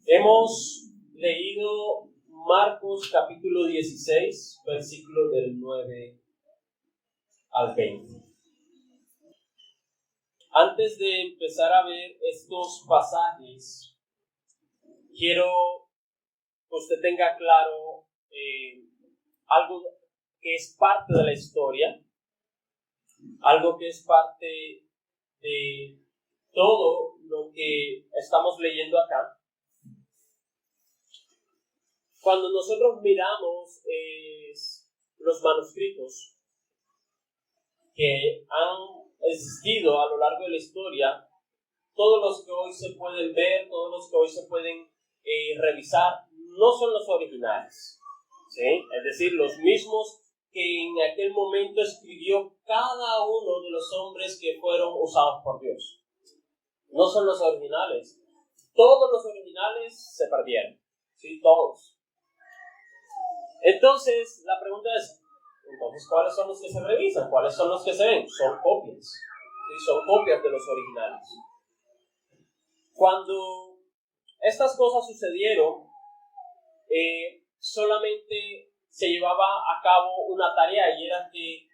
Hemos leído Marcos capítulo 16, versículos del 9 al 20. Antes de empezar a ver estos pasajes, quiero que usted tenga claro algo que es parte de la historia, algo que es parte de todo lo que estamos leyendo acá. Cuando nosotros miramos los manuscritos que han existido a lo largo de la historia, todos los que hoy se pueden ver, todos los que hoy se pueden revisar, no son los originales, ¿sí? Es decir, los mismos que en aquel momento escribió cada uno de los hombres que fueron usados por Dios. No son los originales. Todos los originales se perdieron, ¿sí? Todos. Entonces, la pregunta es, entonces, ¿cuáles son los que se revisan? ¿Cuáles son los que se ven? Son copias, ¿sí? Son copias de los originales. Cuando estas cosas sucedieron, solamente se llevaba a cabo una tarea, y era que,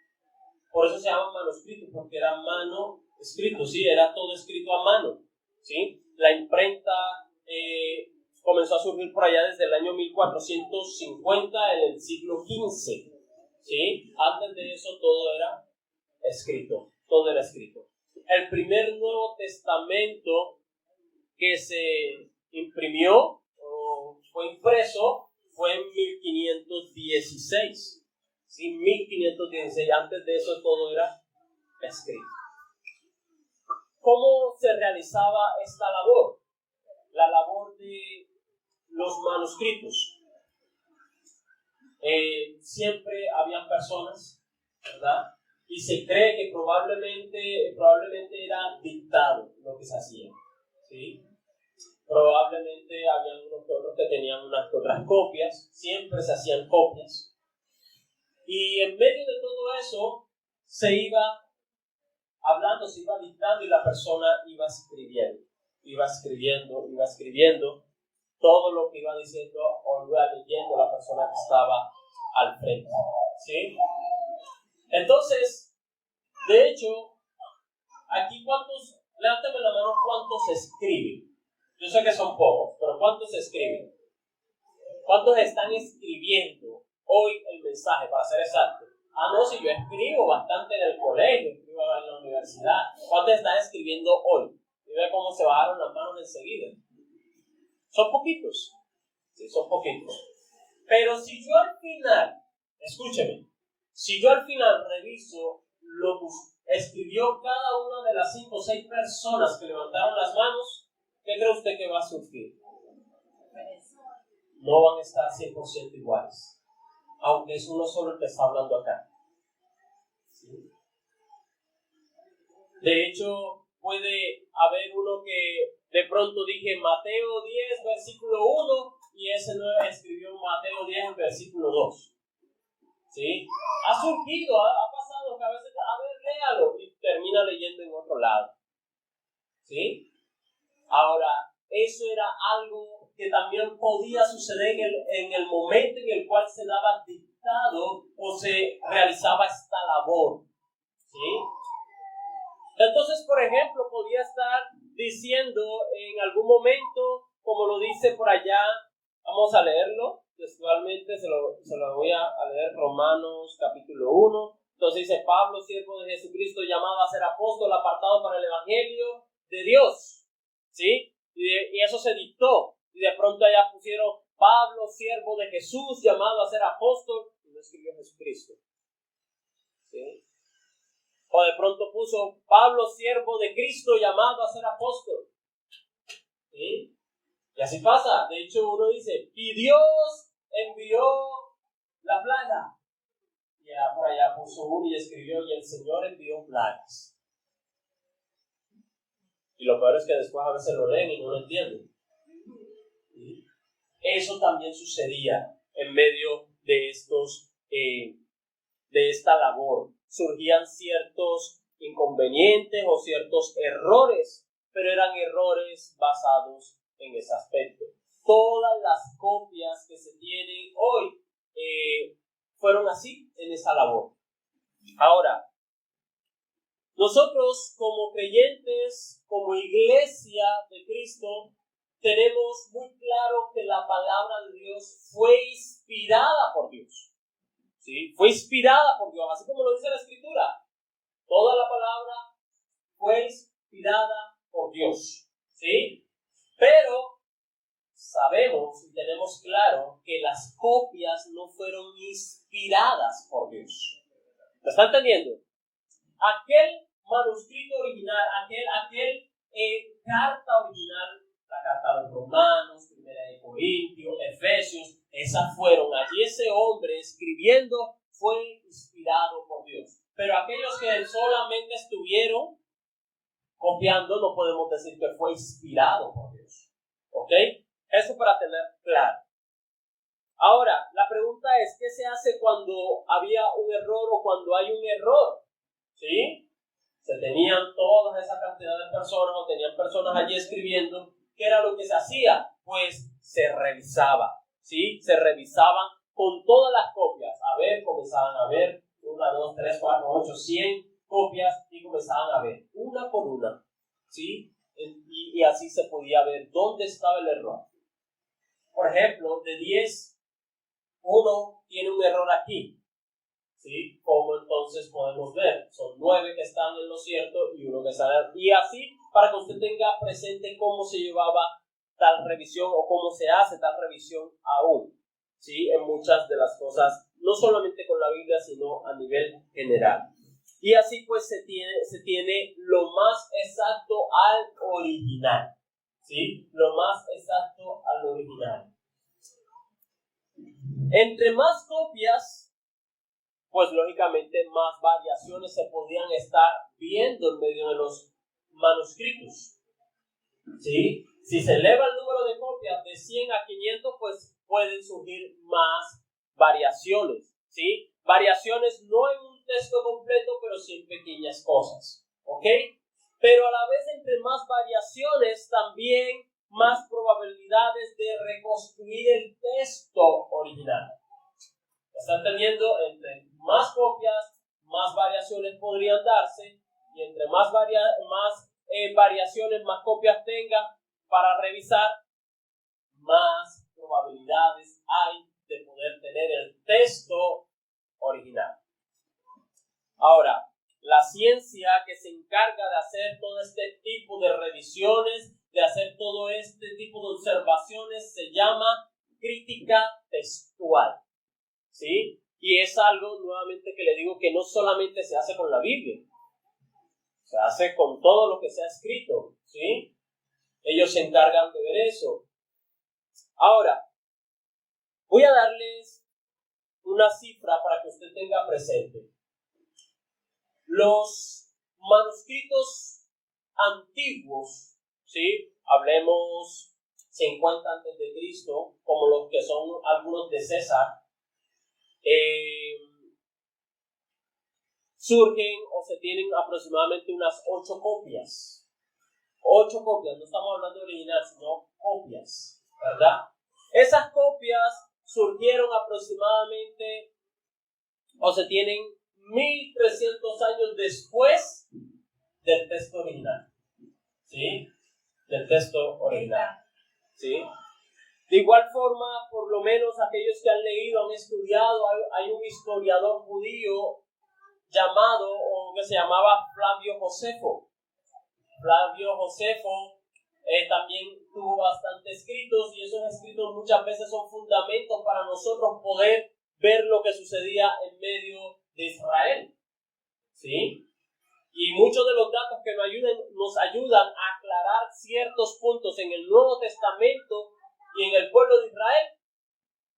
por eso se llama manuscrito, porque era mano escrito, ¿sí? Era todo escrito a mano, ¿sí? La imprenta comenzó a surgir por allá desde el año 1450, en el siglo XV, ¿sí? Antes de eso todo era escrito, todo era escrito. El primer Nuevo Testamento que se imprimió o fue impreso fue en 1516, ¿sí? 1516, antes de eso todo era escrito. ¿Cómo se realizaba esta labor? La labor de los manuscritos. Siempre habían personas, ¿verdad? Y se cree que probablemente era dictado lo que se hacía, ¿sí? Probablemente había unos que otros que tenían unas que otras copias, siempre se hacían copias. Y en medio de todo eso se iba hablando, se iba dictando, y la persona iba escribiendo todo lo que iba diciendo, o iba leyendo la persona que estaba al frente, ¿sí? Entonces, de hecho, aquí levántame la mano, ¿cuántos escriben? Yo sé que son pocos, pero ¿cuántos escriben? ¿Cuántos están escribiendo hoy el mensaje, para ser exacto? No, si yo escribo bastante en el colegio, escribo en la universidad. ¿Cuántos están escribiendo hoy? Y ve cómo se bajaron las manos enseguida. Son poquitos. Sí, son poquitos. Pero si yo al final, escúcheme, si yo al final reviso lo que escribió cada una de las 5 o 6 personas que levantaron las manos, ¿qué cree usted que va a surgir? No van a estar 100% iguales, aunque es uno solo el que está hablando acá, ¿sí? De hecho, puede haber uno que de pronto dije Mateo 10, versículo 1, y ese no escribió Mateo 10, versículo 2, ¿sí? Ha surgido, ha pasado que a veces, léalo, y termina leyendo en otro lado, ¿sí? Ahora, eso era algo que también podía suceder en el momento en el cual se daba dictado o se realizaba esta labor, ¿sí? Entonces, por ejemplo, podía estar diciendo en algún momento, como lo dice por allá, vamos a leerlo textualmente, se lo voy a leer, Romanos capítulo 1. Entonces dice, Pablo, siervo de Jesucristo, llamado a ser apóstol, apartado para el evangelio de Dios, ¿sí? Y eso se dictó, y de pronto allá pusieron Pablo, siervo de Jesús, llamado a ser apóstol, y no escribió Jesucristo, ¿sí? O de pronto puso Pablo, siervo de Cristo, llamado a ser apóstol, ¿sí? Y así pasa. De hecho, uno dice, y Dios envió la plaga, y por allá puso uno y escribió, y el Señor envió plagas. Y lo peor es que después a veces lo leen y no lo entienden. ¿Sí? Eso también sucedía en medio de de esta labor. Surgían ciertos inconvenientes o ciertos errores, pero eran errores basados en ese aspecto. todas las copias que se tienen hoy fueron así en esa labor. Ahora, nosotros como creyentes, como iglesia de Cristo, tenemos muy claro que la palabra de Dios fue inspirada por Dios. ¿Sí? Fue inspirada por Dios, así como lo dice la Escritura. Toda la palabra fue inspirada por Dios. ¿Sí? Pero sabemos y tenemos claro que las copias no fueron inspiradas por Dios. ¿Me está entendiendo? Aquel manuscrito original, aquel carta original, la carta de Romanos, Primera de Corintios, Efesios, esas fueron. Allí ese hombre escribiendo fue inspirado por Dios. Pero aquellos que solamente estuvieron copiando, no podemos decir que fue inspirado por Dios. ¿Ok? Eso para tener claro. Ahora, la pregunta es, ¿qué se hace cuando había un error o cuando hay un error? ¿Sí? Se tenían toda esa cantidad de personas o tenían personas allí escribiendo. ¿Qué era lo que se hacía? Pues se revisaba. ¿Sí? Se revisaban con todas las copias. A ver, comenzaban a ver 1, 2, 3, 4, 8, 100 copias y comenzaban a ver una por una. ¿Sí? Y así se podía ver dónde estaba el error. Por ejemplo, de 10, uno tiene un error aquí. ¿Sí? ¿Cómo entonces podemos ver? Son 9 que están en lo cierto y uno que está... Y así, para que usted tenga presente cómo se llevaba tal revisión o cómo se hace tal revisión aún. ¿Sí? En muchas de las cosas, no solamente con la Biblia, sino a nivel general. Y así pues se tiene lo más exacto al original. ¿Sí? Lo más exacto al original. Entre más copias, pues lógicamente más variaciones se podían estar viendo en medio de los manuscritos. ¿Sí? Si se eleva el número de copias de 100 a 500, pues pueden surgir más variaciones. ¿Sí? Variaciones no en un texto completo, pero sí en pequeñas cosas. ¿Ok? Pero a la vez, entre más variaciones, también más probabilidades de reconstruir el texto original. ¿Están entendiendo? Entre más copias, más variaciones podrían darse, y entre más variaciones, más copias tenga para revisar, más probabilidades hay de poder tener el texto original. Ahora, la ciencia que se encarga de hacer todo este tipo de revisiones, de hacer todo este tipo de observaciones, se llama crítica textual. ¿Sí? Y es algo, nuevamente, que le digo que no solamente se hace con la Biblia, se hace con todo lo que se ha escrito. ¿Sí? Ellos se encargan de ver eso. Ahora, voy a darles una cifra para que usted tenga presente. Los manuscritos antiguos, ¿sí? Hablemos 50 a.C., como los que son algunos de César, surgen o se tienen aproximadamente unas 8 copias. 8 copias, no estamos hablando de original, sino copias, ¿verdad? Esas copias surgieron aproximadamente, o se tienen 1300 años después del texto original. ¿Sí? Del texto original. ¿Sí? De igual forma, por lo menos aquellos que han leído, han estudiado, hay un historiador judío llamado, o que se llamaba Flavio Josefo. Flavio Josefo también tuvo bastantes escritos, y esos escritos muchas veces son fundamentos para nosotros poder ver lo que sucedía en medio de Israel. ¿Sí? Y muchos de los datos que nos ayudan a aclarar ciertos puntos en el Nuevo Testamento y en el pueblo de Israel,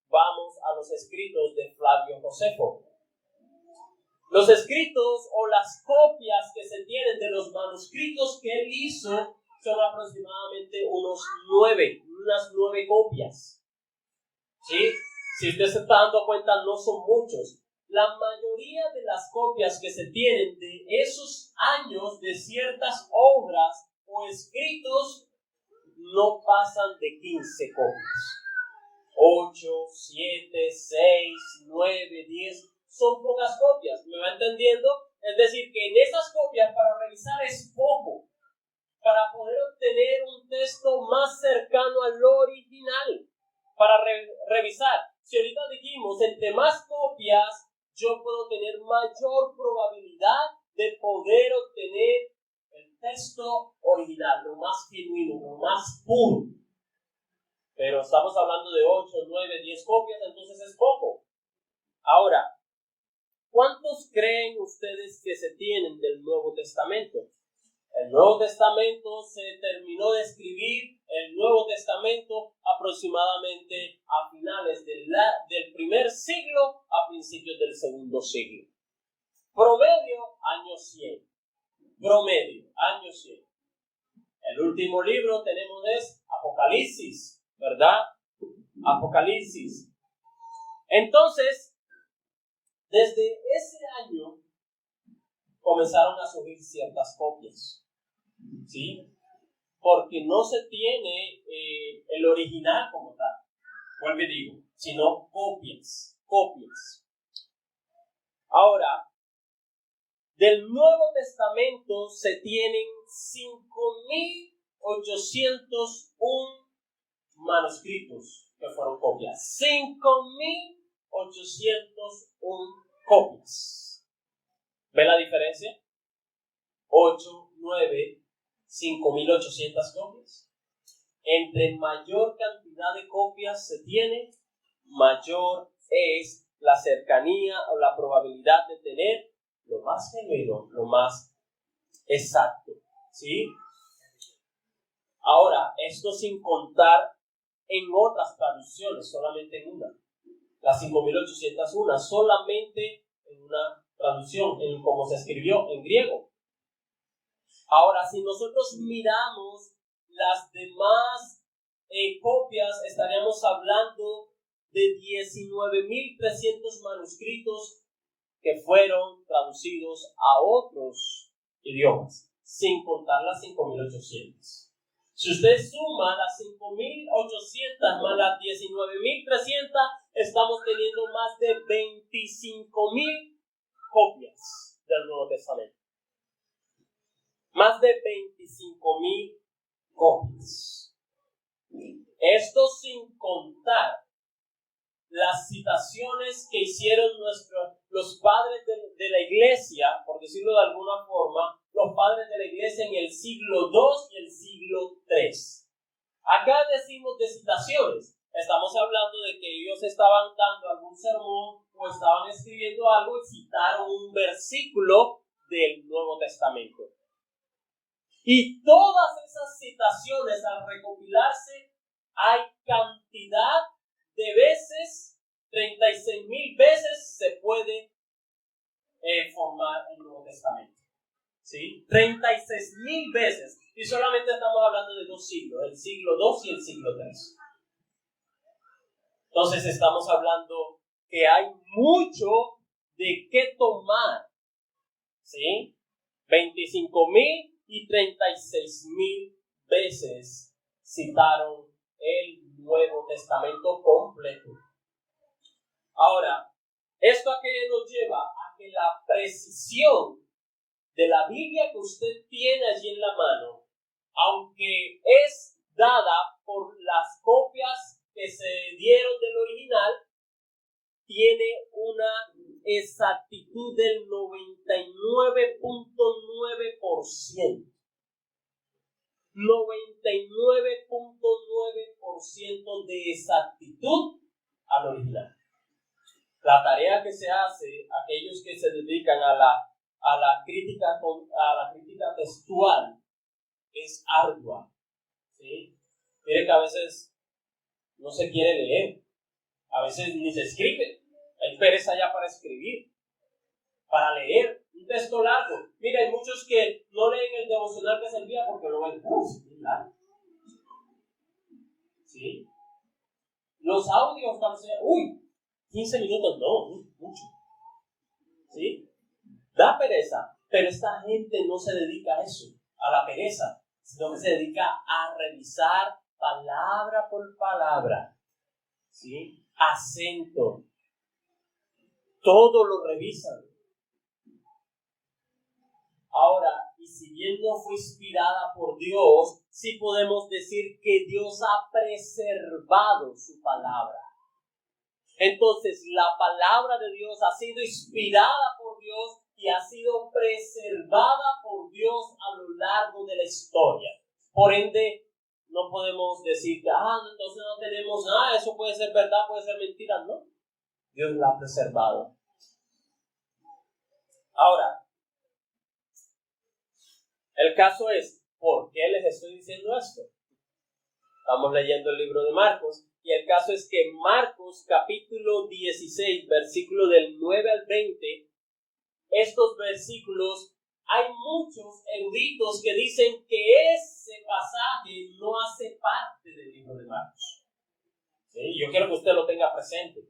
vamos a los escritos de Flavio Josefo. Los escritos o las copias que se tienen de los manuscritos que él hizo son aproximadamente unas 9 copias. ¿Sí? Si usted se está dando cuenta, no son muchos. La mayoría de las copias que se tienen de esos años, de ciertas obras o escritos, no pasan de 15 copias. 8, 7, 6, 9, 10, son pocas copias, ¿me va entendiendo? Es decir, que en esas copias para revisar es poco, para poder obtener un texto más cercano al original, para revisar. Si ahorita dijimos, entre más copias, yo puedo tener mayor probabilidad de poder obtener el texto original, lo más genuino, lo más puro. Pero estamos hablando de 8, 9, 10 copias, entonces es poco. Ahora, ¿cuántos creen ustedes que se tienen del Nuevo Testamento? El Nuevo Testamento se terminó de escribir, el Nuevo Testamento aproximadamente a finales del primer siglo, a principios del segundo siglo. Promedio, años 100. Promedio, años 100. El último libro tenemos es Apocalipsis, ¿verdad? Apocalipsis. Entonces, desde ese año comenzaron a surgir ciertas copias, ¿sí? Porque no se tiene el original como tal, vuelvo y digo, sino copias. Ahora, del Nuevo Testamento se tienen 5.801 manuscritos que fueron copias. 5.801 copias. ¿Ve la diferencia? 8, 9, 5.800 copias. Entre mayor cantidad de copias se tiene, mayor es la cercanía o la probabilidad de tener lo más genuino, lo más exacto, ¿sí? Ahora, esto sin contar en otras traducciones, solamente en una. Las 5.801, solamente en una traducción, en cómo se escribió en griego. Ahora, si nosotros miramos las demás copias, estaríamos hablando de 19.300 manuscritos que fueron traducidos a otros idiomas, sin contar las 5.800. Si usted suma las 5.800 más las 19.300, estamos teniendo más de 25.000 copias del Nuevo Testamento. Más de 25.000 copias. Esto sin contar las citaciones que hicieron los padres de la iglesia, por decirlo de alguna forma, los padres de la iglesia en el siglo II y el siglo III. Acá decimos de citaciones, estamos hablando de que ellos estaban dando algún sermón o estaban escribiendo algo y citaron un versículo del Nuevo Testamento. Y todas esas citaciones, al recopilarse, hay cantidad de veces, 36.000 veces se puede formar el Nuevo Testamento. ¿Sí? 36.000 veces. Y solamente estamos hablando de 2 siglos, el siglo II y el siglo III. Entonces estamos hablando que hay mucho de qué tomar. ¿Sí? 25.000 y 36.000 veces citaron el Nuevo Testamento completo. Ahora, ¿esto a qué nos lleva? A que la precisión de la Biblia que usted tiene allí en la mano, aunque es dada por las copias que se dieron del original, tiene una exactitud del 99.9%. 99.9% de exactitud al original. La tarea que se hace, aquellos que se dedican a la crítica textual, es ardua. ¿Sí? Mire que a veces no se quiere leer, a veces ni se escribe, hay pereza ya para escribir, para leer un texto largo. Mira, hay muchos que no leen el devocional que se envía porque lo ven muy largo. ¿Sí? Los audios parecen, 15 minutos no, mucho. ¿Sí? Da pereza, pero esta gente no se dedica a eso, a la pereza. sino que se dedica a revisar palabra por palabra, ¿sí? Acento, todo lo revisan. Ahora, y si bien no fue inspirada por Dios, sí podemos decir que Dios ha preservado su palabra. Entonces, la palabra de Dios ha sido inspirada por Dios y ha sido preservada por Dios a lo largo de la historia. Por ende, no podemos decir que, entonces no tenemos nada, eso puede ser verdad, puede ser mentira. No, Dios la ha preservado. Ahora, el caso es, ¿por qué les estoy diciendo esto? Estamos leyendo el libro de Marcos, y el caso es que Marcos capítulo 16, versículo del 9 al 20, estos versículos, hay muchos eruditos que dicen que ese pasaje no hace parte del libro de Marcos. ¿Sí? Yo quiero que usted lo tenga presente.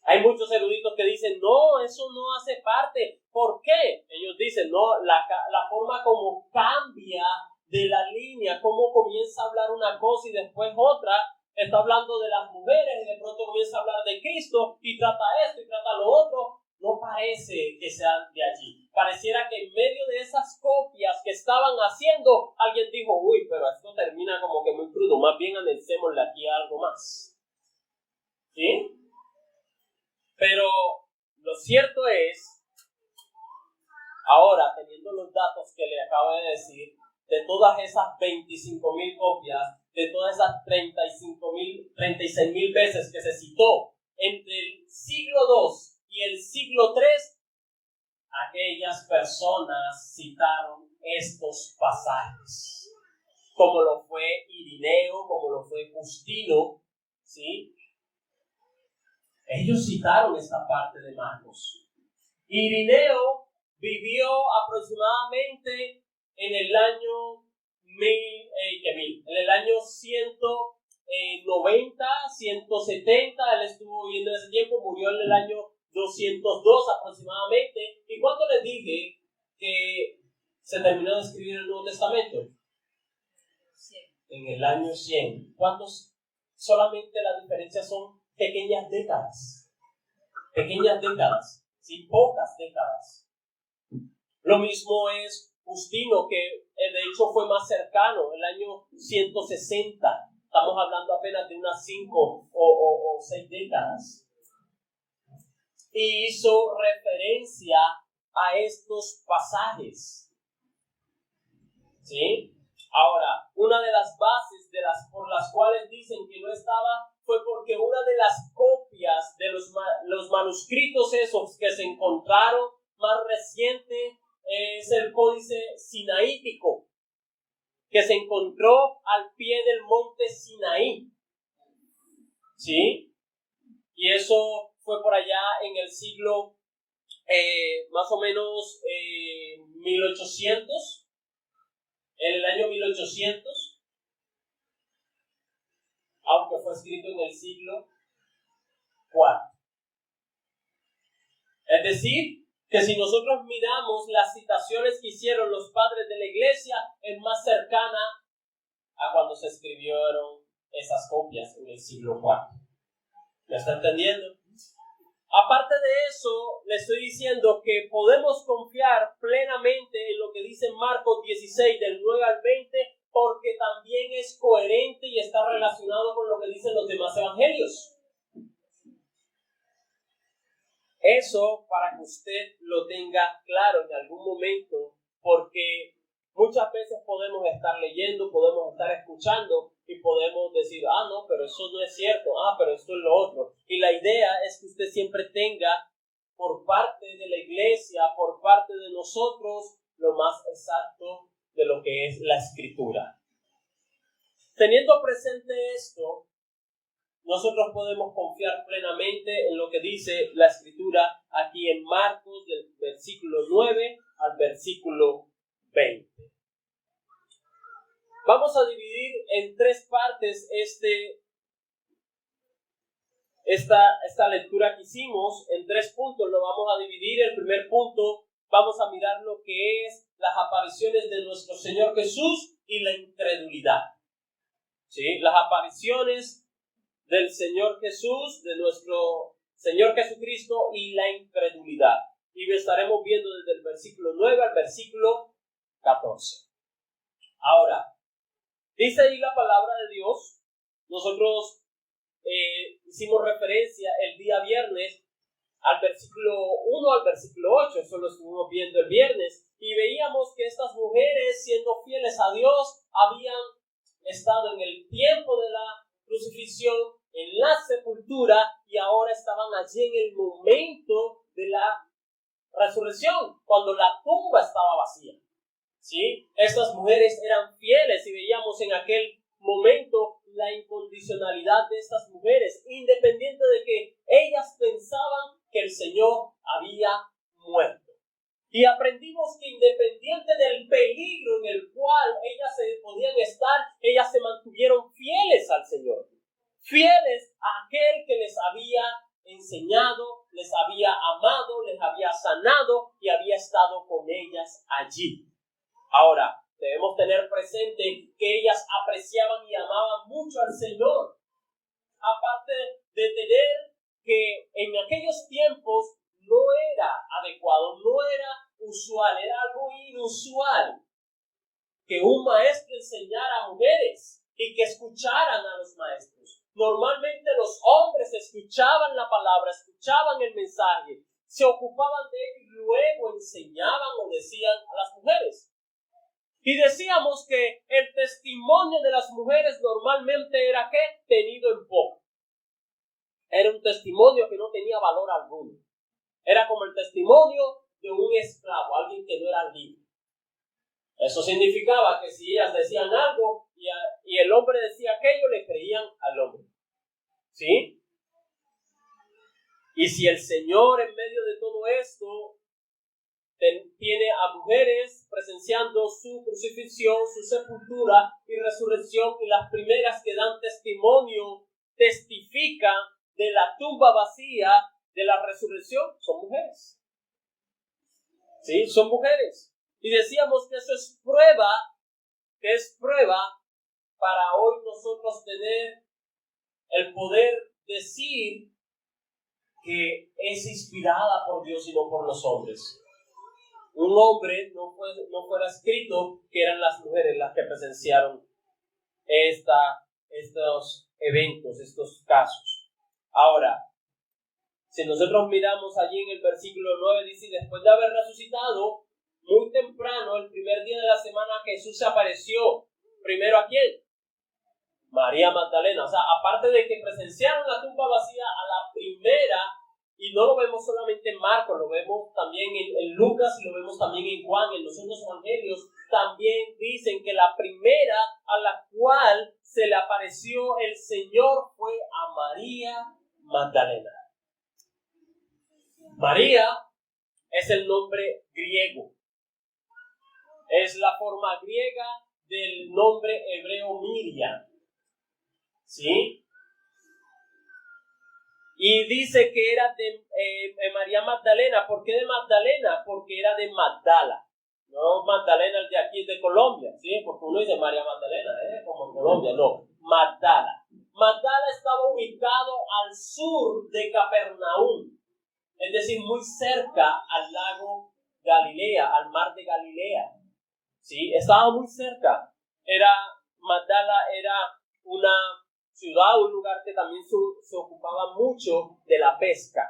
Hay muchos eruditos que dicen, no, eso no hace parte. ¿Por qué? Ellos dicen, no, la forma como cambia de la línea, cómo comienza a hablar una cosa y después otra, está hablando de las mujeres y de pronto comienza a hablar de Cristo y trata esto y trata lo otro. No parece que sean de allí. Pareciera que en medio de esas copias que estaban haciendo, alguien dijo, uy, pero esto termina como que muy crudo, más bien anexémosle aquí algo más. ¿Sí? Pero lo cierto es, ahora teniendo los datos que le acabo de decir, de todas esas 25,000 copias, de todas esas 36,000 veces que se citó entre el siglo II y el siglo III, aquellas personas citaron estos pasajes, como lo fue Irineo, como lo fue Justino, ¿sí? Ellos citaron esta parte de Marcos. Irineo vivió aproximadamente en el año 190, 170, él estuvo viviendo en ese tiempo, murió en el año 202 aproximadamente. ¿Y cuánto les dije que se terminó de escribir el Nuevo Testamento? 100. En el año 100. ¿Cuántos? Solamente la diferencia son pequeñas décadas, ¿sí? Pocas décadas. Lo mismo es Justino, que de hecho fue más cercano, el año 160. Estamos hablando apenas de unas 5 o 6 décadas. Y hizo referencia a estos pasajes. ¿Sí? Ahora, una de las bases por las cuales dicen que no estaba fue porque una de las copias de los manuscritos esos que se encontraron más reciente es el Códice Sinaítico, que se encontró al pie del monte Sinaí. ¿Sí? Y eso fue por allá en el siglo más o menos 1800, en el año 1800, aunque fue escrito en el siglo IV. Es decir, que si nosotros miramos las citaciones que hicieron los padres de la iglesia, es más cercana a cuando se escribieron esas copias en el siglo IV. ¿Me está entendiendo? Aparte de eso, le estoy diciendo que podemos confiar plenamente en lo que dice Marcos 16, del 9 al 20, porque también es coherente y está relacionado con lo que dicen los demás evangelios. Eso para que usted lo tenga claro en algún momento, porque muchas veces podemos estar leyendo, podemos estar escuchando y podemos decir, no, pero eso no es cierto, pero esto es lo otro. Y la idea es que usted siempre tenga por parte de la iglesia, por parte de nosotros, lo más exacto de lo que es la Escritura. Teniendo presente esto, nosotros podemos confiar plenamente en lo que dice la Escritura aquí en Marcos, del versículo 9 al versículo 20. Vamos a dividir en 3 partes esta lectura que hicimos, en 3 puntos lo vamos a dividir. El primer punto, vamos a mirar lo que es las apariciones de nuestro Señor Jesús y la incredulidad. ¿Sí? Las apariciones del Señor Jesús, de nuestro Señor Jesucristo y la incredulidad. Y lo estaremos viendo desde el versículo 9 al versículo 14. Ahora, dice ahí la palabra de Dios. Nosotros hicimos referencia el día viernes al versículo 1 al versículo 8, eso lo estuvimos viendo el viernes, y veíamos que estas mujeres, siendo fieles a Dios, habían estado en el tiempo de la crucifixión, en la sepultura, y ahora estaban allí en el momento de la resurrección, cuando la tumba estaba vacía. ¿Sí? Estas mujeres eran fieles y veíamos en aquel momento la incondicionalidad de estas mujeres, independiente de que ellas pensaban que el Señor había muerto. Y aprendimos que independiente del peligro en el cual ellas se podían estar, ellas se mantuvieron fieles al Señor, fieles a aquel que les había enseñado, les había amado, les había sanado y había estado con ellas allí. Ahora, debemos tener presente que ellas apreciaban y amaban mucho al Señor. Aparte de tener que en aquellos tiempos no era adecuado, no era usual, era algo inusual que un maestro enseñara a mujeres y que escucharan a los maestros. Normalmente los hombres escuchaban la palabra, escuchaban el mensaje, se ocupaban de él y luego enseñaban o decían a las mujeres. Y decíamos que el testimonio de las mujeres normalmente era ¿qué? Tenido en poco. Era un testimonio que no tenía valor alguno. Era como el testimonio de un esclavo, alguien que no era libre. Eso significaba que si ellas decían algo y el hombre decía aquello, le creían al hombre. ¿Sí? Y si el Señor en medio de todo esto tiene a mujeres presenciando su crucifixión, su sepultura y resurrección, y las primeras que dan testimonio, testifican de la tumba vacía, de la resurrección, son mujeres. ¿Sí? Son mujeres. Y decíamos que eso es prueba para hoy nosotros tener el poder decir que es inspirada por Dios y no por los hombres. Un hombre no fuera escrito que eran las mujeres las que presenciaron estos eventos, estos casos. Ahora, si nosotros miramos allí en el versículo 9, dice, después de haber resucitado, muy temprano, el primer día de la semana, Jesús se apareció. ¿Primero a quién? María Magdalena. O sea, aparte de que presenciaron la tumba vacía, a la primera, y no lo vemos solamente en Marcos, lo vemos también en Lucas y lo vemos también en Juan, en los otros evangelios, también dicen que la primera a la cual se le apareció el Señor fue a María Magdalena. María es el nombre griego, es la forma griega del nombre hebreo Miriam, ¿sí? Y dice que era de María Magdalena. ¿Por qué de Magdalena? Porque era de Magdala. No Magdalena el de aquí de Colombia, ¿sí? Porque uno dice María Magdalena, como en Colombia, no. Magdala. Magdala estaba ubicado al sur de Capernaum, es decir, muy cerca al lago Galilea, al mar de Galilea, ¿sí? Estaba muy cerca. Magdala era una ciudad, un lugar que también se ocupaba mucho de la pesca,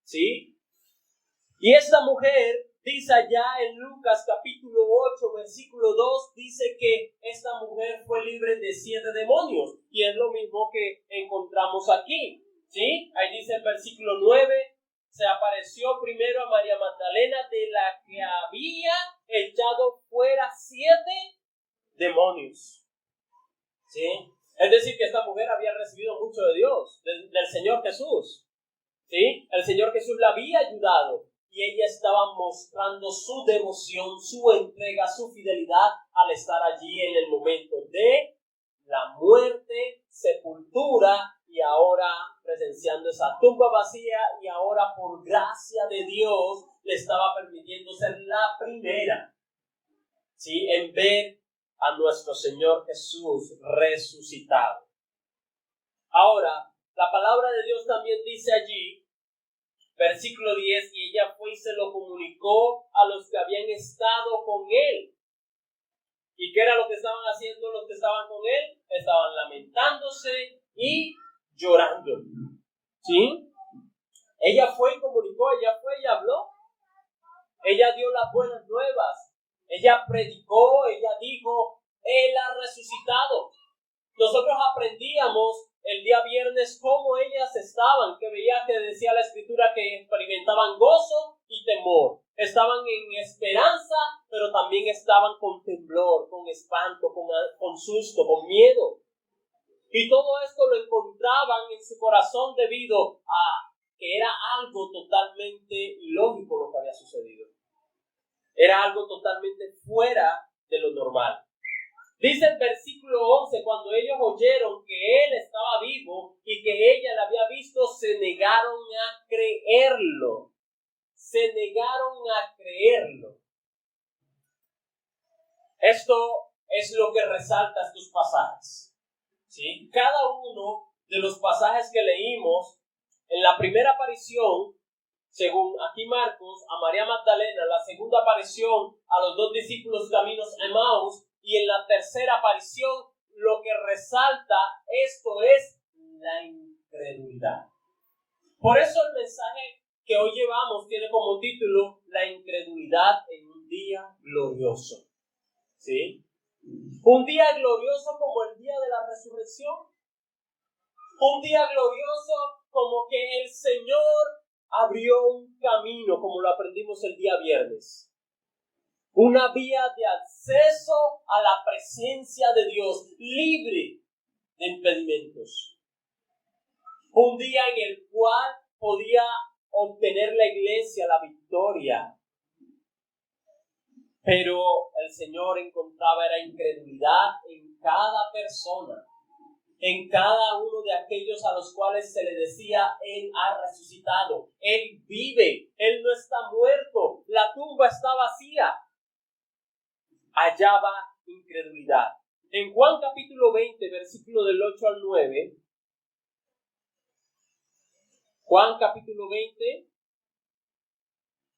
¿sí? Y esta mujer, dice allá en Lucas capítulo 8, versículo 2, dice que esta mujer fue libre de 7 demonios, y es lo mismo que encontramos aquí, ¿sí? Ahí dice el versículo 9, se apareció primero a María Magdalena, de la que había echado fuera 7 demonios, ¿sí? Es decir, que esta mujer había recibido mucho de Dios, del Señor Jesús, ¿sí? El Señor Jesús la había ayudado y ella estaba mostrando su devoción, su entrega, su fidelidad al estar allí en el momento de la muerte, sepultura y ahora presenciando esa tumba vacía, y ahora por gracia de Dios le estaba permitiendo ser la primera ¿sí? En ver a nuestro Señor Jesús resucitado. Ahora, la palabra de Dios también dice allí, versículo 10, y ella fue y se lo comunicó a los que habían estado con él. ¿Y qué era lo que estaban haciendo los que estaban con él? Estaban lamentándose y llorando. ¿Sí? Ella fue y comunicó, ella fue y habló. Ella dio las buenas nuevas. Ella predicó, ella dijo, Él ha resucitado. Nosotros aprendíamos el día viernes cómo ellas estaban, que veía que decía la Escritura que experimentaban gozo y temor. Estaban en esperanza, pero también estaban con temblor, con espanto, con susto, con miedo. Y todo esto lo encontraban en su corazón debido a que era algo totalmente ilógico lo que había sucedido. Era algo totalmente fuera de lo normal. Dice el versículo 11, cuando ellos oyeron que él estaba vivo y que ella la había visto, se negaron a creerlo. Se negaron a creerlo. Esto es lo que resalta estos pasajes. ¿Sí? Cada uno de los pasajes que leímos, en la primera aparición, según aquí Marcos, a María Magdalena, la segunda aparición a los 2 discípulos caminos a Emaús, y en la tercera aparición, lo que resalta esto es la incredulidad. Por eso el mensaje que hoy llevamos tiene como título La incredulidad en un día glorioso. ¿Sí? Un día glorioso como el día de la resurrección. Un día glorioso como que el Señor abrió un camino, como lo aprendimos el día viernes. Una vía de acceso a la presencia de Dios, libre de impedimentos. Un día en el cual podía obtener la iglesia la victoria. Pero el Señor encontraba era incredulidad en cada persona, en cada uno de aquellos a los cuales se le decía, Él ha resucitado, Él vive, Él no está muerto, la tumba está vacía. Hallaba incredulidad. En Juan capítulo 20, versículo del 8 al 9, Juan capítulo 20,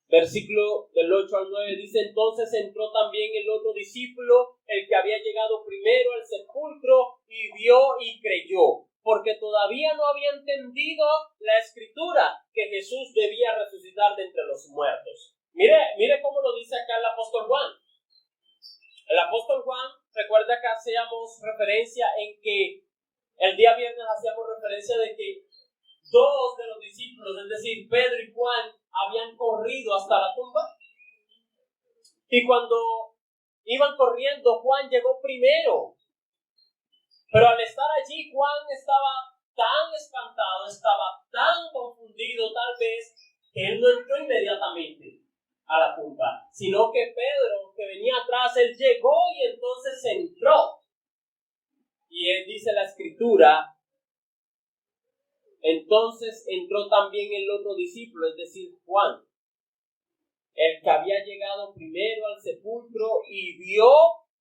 versículo del 8 al 9, dice, entonces entró también el otro discípulo, el que había llegado primero al sepulcro, y vio y creyó, porque todavía no había entendido la Escritura, que Jesús debía resucitar de entre los muertos. Mire cómo lo dice acá el apóstol Juan. El apóstol Juan, recuerda que hacíamos referencia en que el día viernes hacíamos referencia de que 2 de los discípulos, es decir, Pedro y Juan, habían corrido hasta la tumba. Y cuando iban corriendo, Juan llegó primero. Pero al estar allí, Juan estaba tan espantado, estaba tan confundido tal vez, que él no entró inmediatamente a la tumba, sino que Pedro, que venía atrás, él llegó y entonces entró. Y él dice la Escritura, entonces entró también el otro discípulo, es decir, Juan, el que había llegado primero al sepulcro y vio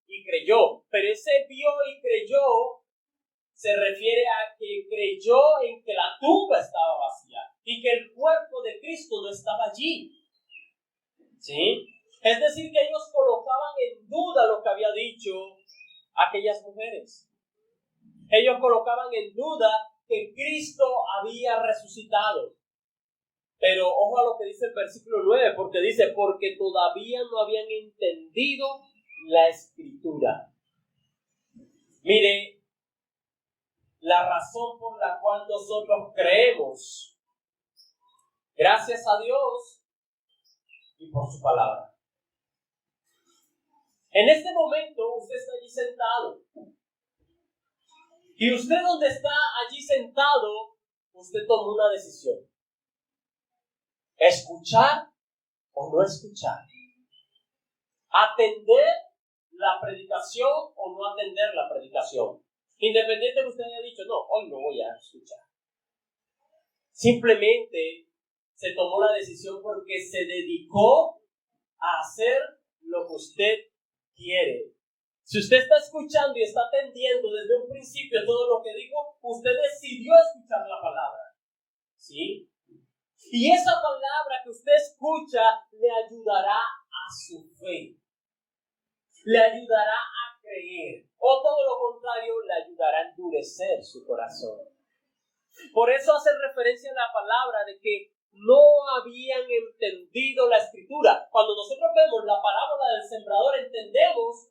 y creyó. Pero ese vio y creyó se refiere a que creyó en que la tumba estaba vacía y que el cuerpo de Cristo no estaba allí. ¿Sí? Es decir, que ellos colocaban en duda lo que había dicho aquellas mujeres. Ellos colocaban en duda que Cristo había resucitado. Pero ojo a lo que dice el versículo 9, porque dice, porque todavía no habían entendido la Escritura. Mire, la razón por la cual nosotros creemos, gracias a Dios y por su palabra. En este momento usted está allí sentado. Y usted donde está allí sentado, usted tomó una decisión. Escuchar o no escuchar. Atender la predicación o no atender la predicación. Independiente de que usted haya dicho, no, hoy no voy a escuchar. Simplemente se tomó la decisión porque se dedicó a hacer lo que usted quiere. Si usted está escuchando y está atendiendo desde un principio todo lo que digo, usted decidió escuchar la palabra. ¿Sí? Y esa palabra que usted escucha le ayudará a su fe. Le ayudará a creer. O todo lo contrario, le ayudará a endurecer su corazón. Por eso hace referencia a la palabra de que no habían entendido la Escritura. Cuando nosotros vemos la parábola del sembrador, entendemos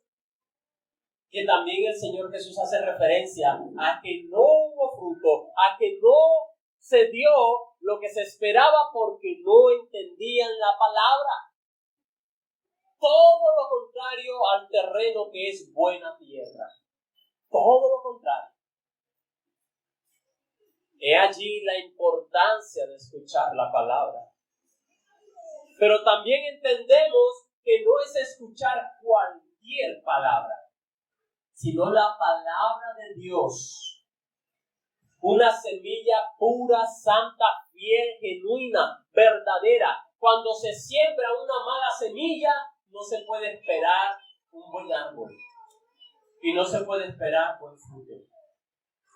que también el Señor Jesús hace referencia a que no hubo fruto, a que no se dio lo que se esperaba porque no entendían la palabra. Todo lo contrario al terreno que es buena tierra. Todo lo contrario. He allí la importancia de escuchar la palabra. Pero también entendemos que no es escuchar cualquier palabra, sino la palabra de Dios. Una semilla pura, santa, fiel, genuina, verdadera. Cuando se siembra una mala semilla, no se puede esperar un buen árbol. Y no se puede esperar buen fruto.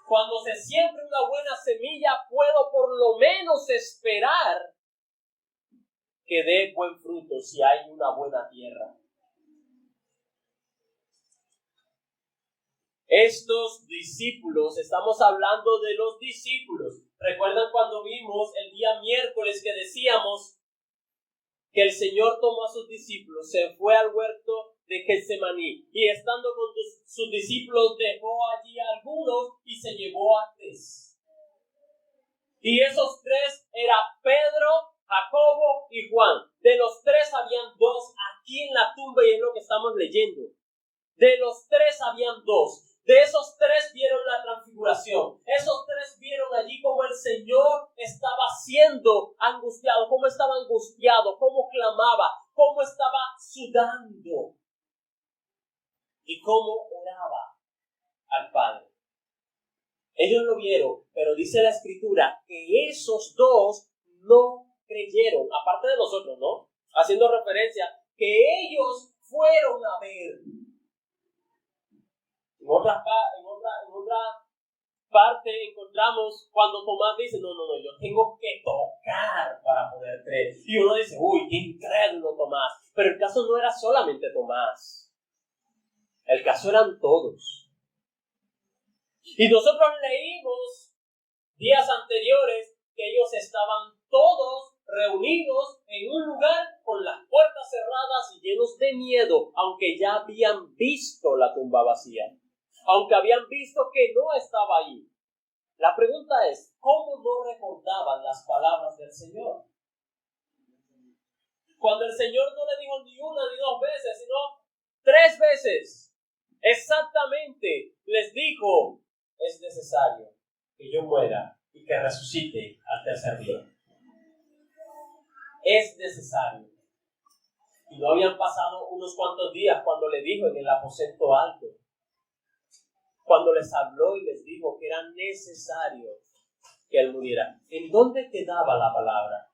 Cuando se siembra una buena semilla, puedo por lo menos esperar que dé buen fruto si hay una buena tierra. Estos discípulos, estamos hablando de los discípulos. ¿Recuerdan cuando vimos el día miércoles que decíamos que el Señor tomó a sus discípulos, se fue al huerto de Getsemaní y estando con sus discípulos dejó allí a algunos y se llevó a 3? Y esos 3 eran Pedro, Jacobo y Juan. De los 3 habían 2 aquí en la tumba y es lo que estamos leyendo. De los 3 habían 2. De esos 3 vieron la transfiguración. Esos 3 vieron allí cómo el Señor estaba siendo angustiado, cómo estaba angustiado, cómo clamaba, cómo estaba sudando y cómo oraba al Padre. Ellos lo vieron, pero dice la Escritura que esos 2 no creyeron, aparte de nosotros, ¿no? Haciendo referencia que ellos fueron a ver. En otra parte encontramos cuando Tomás dice, no, yo tengo que tocar para poder creer. Y uno dice, uy, qué incrédulo Tomás. Pero el caso no era solamente Tomás. El caso eran todos. Y nosotros leímos días anteriores que ellos estaban todos reunidos en un lugar con las puertas cerradas y llenos de miedo, aunque ya habían visto la tumba vacía. Aunque habían visto que no estaba ahí. La pregunta es, ¿cómo no recordaban las palabras del Señor? Cuando el Señor no le dijo ni una ni 2 veces, sino 3 veces, exactamente les dijo, es necesario que yo muera y que resucite al tercer día. Es necesario. Y no habían pasado unos cuantos días cuando le dijo en el aposento alto. Cuando les habló y les dijo que era necesario que él muriera. ¿En dónde quedaba la palabra?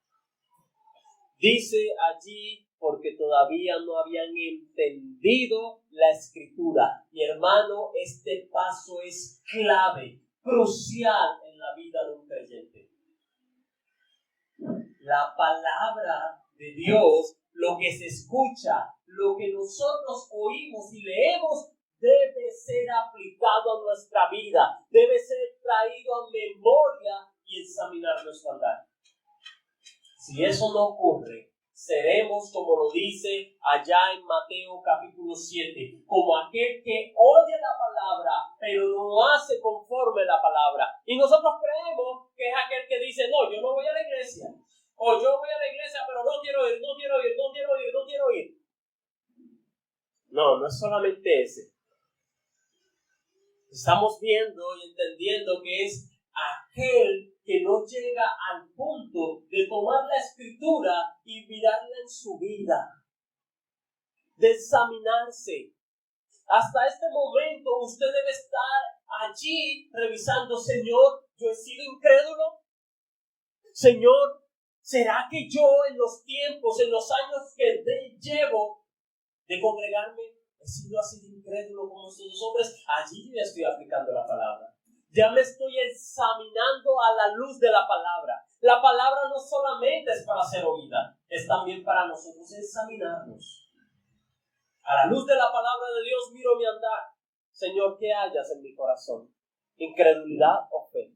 Dice allí porque todavía no habían entendido la Escritura. Mi hermano, este paso es clave, crucial en la vida de un creyente. La palabra de Dios, lo que se escucha, lo que nosotros oímos y leemos, debe ser aplicado a nuestra vida, debe ser traído a memoria y examinar nuestro andar. Si eso no ocurre, seremos, como lo dice allá en Mateo capítulo 7, como aquel que oye la palabra, pero no hace conforme la palabra. Y nosotros creemos que es aquel que dice, no, yo no voy a la iglesia, o yo voy a la iglesia, pero no quiero ir. No es solamente ese. Estamos viendo y entendiendo que es aquel que no llega al punto de tomar la Escritura y mirarla en su vida, de examinarse. Hasta este momento usted debe estar allí revisando, Señor, yo he sido incrédulo. Señor, ¿será que yo en los tiempos, en los años que llevo de congregarme, he sido así de incrédulo como estos dos hombres, allí yo estoy aplicando la palabra. Ya me estoy examinando a la luz de la palabra. La palabra no solamente es para ser oída, es también para nosotros examinarnos. A la luz de la palabra de Dios miro mi andar. Señor, ¿qué hayas en mi corazón? ¿Incredulidad o fe?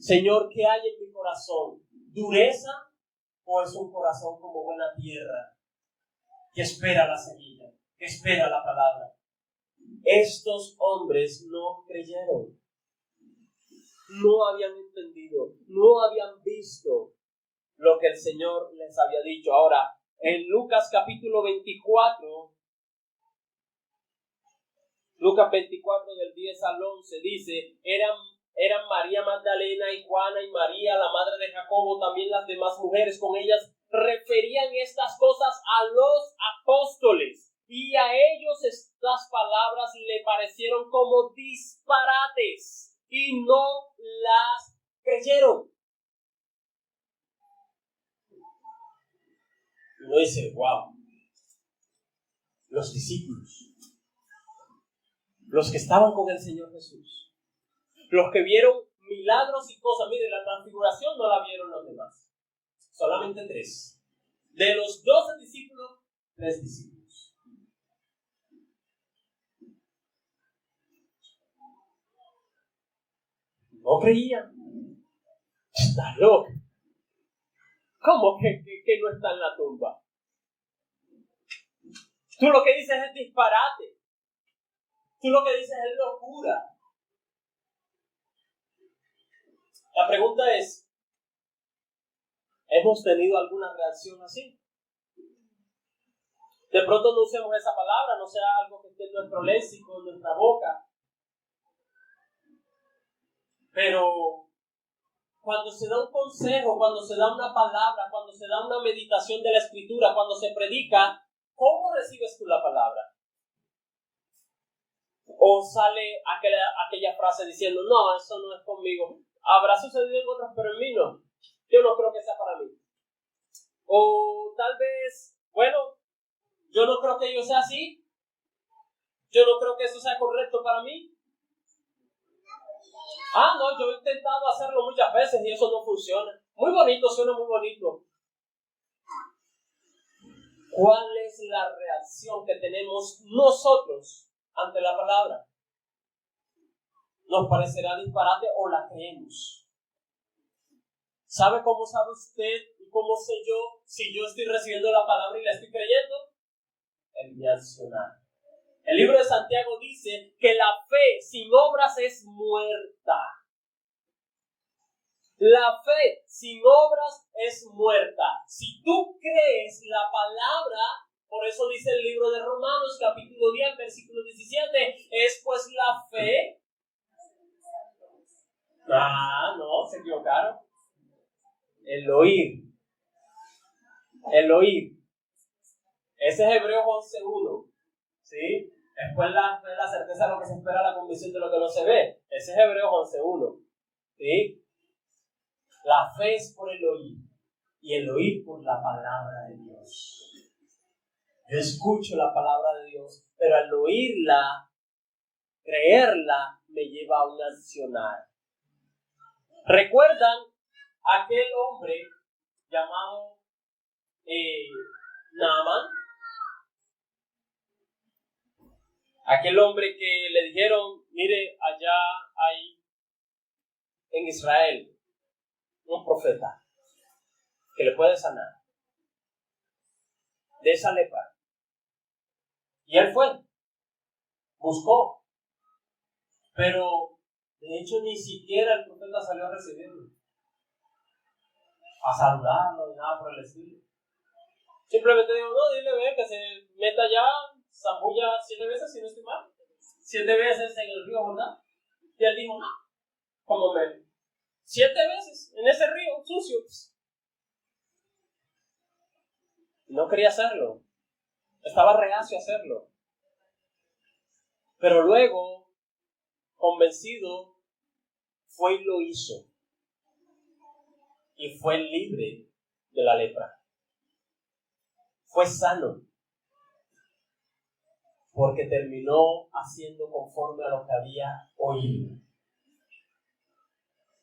Señor, ¿qué hay en mi corazón? ¿Dureza o es un corazón como buena tierra que espera la semilla, que espera la palabra? Estos hombres no creyeron. No habían entendido, no habían visto lo que el Señor les había dicho. Ahora, en Lucas capítulo 24, Lucas 24 del 10 al 11 dice, eran María Magdalena y Juana y María, la madre de Jacobo, también las demás mujeres con ellas, referían estas cosas a los apóstoles. Y a ellos estas palabras le parecieron como disparates y no las creyeron. Y uno dice, wow, los discípulos, los que estaban con el Señor Jesús, los que vieron milagros y cosas. Mire, la transfiguración no la vieron los demás, solamente 3. De los 12 discípulos, 3 discípulos. No creían. Está loco. ¿Cómo que no está en la tumba? Tú lo que dices es disparate. Tú lo que dices es locura. La pregunta es, ¿hemos tenido alguna reacción así? De pronto no usemos esa palabra, no sea algo que esté en nuestro léxico, en nuestra boca. Pero cuando se da un consejo, cuando se da una palabra, cuando se da una meditación de la Escritura, cuando se predica, ¿cómo recibes tú la palabra? O sale aquella frase diciendo, no, eso no es conmigo. Habrá sucedido en otros, pero en mí no. Yo no creo que sea para mí. O tal vez, bueno, yo no creo que yo sea así. Yo no creo que eso sea correcto para mí. No, yo he intentado hacerlo muchas veces y eso no funciona. Muy bonito, suena muy bonito. ¿Cuál es la reacción que tenemos nosotros ante la palabra? ¿Nos parecerá disparate o la creemos? ¿Sabe cómo sabe usted y cómo sé yo si yo estoy recibiendo la palabra y la estoy creyendo? En mi accionar. El libro de Santiago dice que la fe sin obras es muerta. La fe sin obras es muerta. Si tú crees la palabra, por eso dice el libro de Romanos, capítulo 10, versículo 17, es pues la fe. No, se equivocaron. El oír. El oír. Ese es Hebreos 11:1. ¿Sí? Después la certeza de lo que se espera, la convicción de lo que no se ve. Ese es Hebreos 11:1. ¿Sí? La fe es por el oír. Y el oír por la palabra de Dios. Yo escucho la palabra de Dios, pero al oírla, creerla, me lleva a un accionar. ¿Recuerdan aquel hombre llamado Naamán? Aquel hombre que le dijeron, mire, allá hay en Israel un profeta que le puede sanar de esa lepra. Y él fue, buscó, pero de hecho ni siquiera el profeta salió a recibirlo, a saludarlo, ni nada por el estilo. Simplemente dijo, no, dile, ve, que se meta allá, zambulla 7 veces, si no estoy mal, 7 veces en el río Jordán. Y él dijo, no, como me 7 veces en ese río sucio. No quería hacerlo, estaba reacio a hacerlo. Pero luego, convencido, fue y lo hizo. Y fue libre de la lepra. Fue sano. porque terminó haciendo conforme a lo que había oído.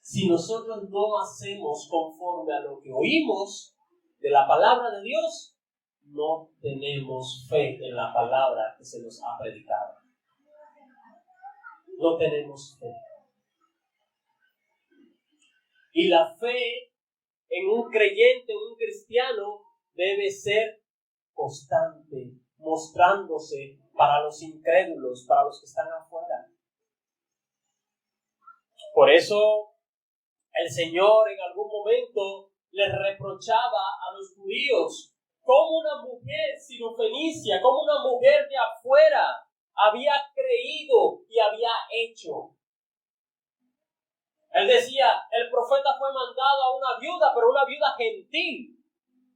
Si nosotros no hacemos conforme a lo que oímos de la palabra de Dios, no tenemos fe en la palabra que se nos ha predicado. No tenemos fe. Y la fe en un creyente, en un cristiano, debe ser constante, mostrándose para los incrédulos, para los que están afuera. Por eso el Señor en algún momento les reprochaba a los judíos cómo una mujer sirofenicia, cómo una mujer de afuera había creído y había hecho. Él decía, el profeta fue mandado a una viuda, pero una viuda gentil.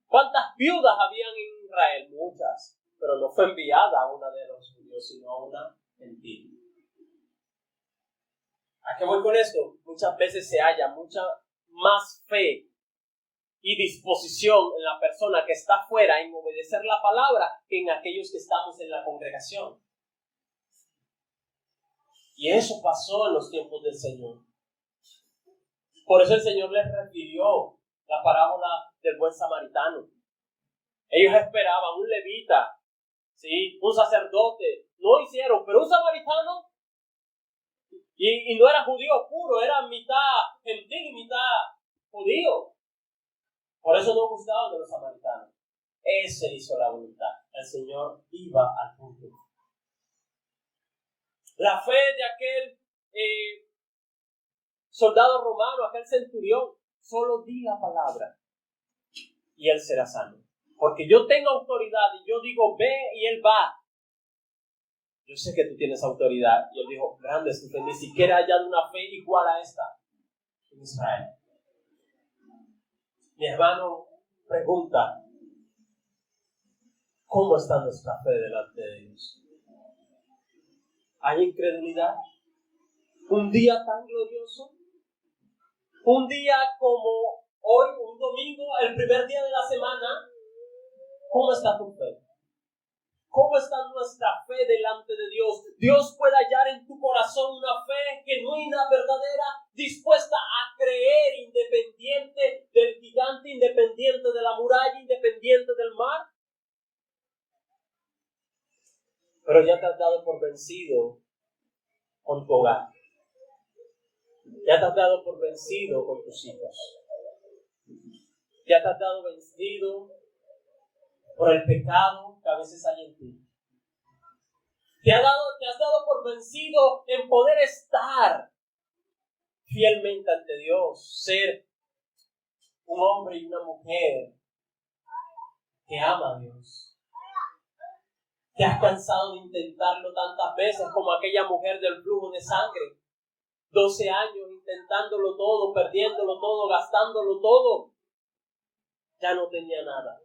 ¿Cuántas viudas habían en Israel? Muchas, pero no fue enviada a una de los judíos, sino a una gentil. ¿A qué voy con esto? Muchas veces se halla mucha más fe y disposición en la persona que está afuera en obedecer la palabra que en aquellos que estamos en la congregación. Y eso pasó en los tiempos del Señor. Por eso el Señor les refirió la parábola del buen samaritano. Ellos esperaban un levita, ¿sí? Un sacerdote. No hicieron, pero un samaritano. Y no era judío puro, era mitad gentil y mitad judío. Por eso no gustaban de los samaritanos. Ese hizo la voluntad. El Señor iba al punto. La fe de aquel soldado romano, aquel centurión, solo di la palabra y él será sano. Porque yo tengo autoridad y yo digo ve y él va. Yo sé que tú tienes autoridad. Y él dijo, grande es que ni siquiera haya una fe igual a esta en Israel. Mi hermano pregunta, ¿cómo está nuestra fe delante de Dios? ¿Hay incredulidad? ¿Un día tan glorioso? ¿Un día como hoy, un domingo, el primer día de la semana? ¿Cómo está tu fe? ¿Cómo está nuestra fe delante de Dios? Dios puede hallar en tu corazón una fe genuina, verdadera, dispuesta a creer, independiente del gigante, independiente de la muralla, independiente del mar. Pero ya te has dado por vencido con tu hogar. Ya te has dado por vencido con tus hijos. Ya te has dado vencido por el pecado que a veces hay en ti. Te has dado por vencido en poder estar fielmente ante Dios, ser un hombre y una mujer que ama a Dios. Te has cansado de intentarlo tantas veces como aquella mujer del flujo de sangre. 12 años intentándolo todo, perdiéndolo todo, gastándolo todo. Ya no tenía nada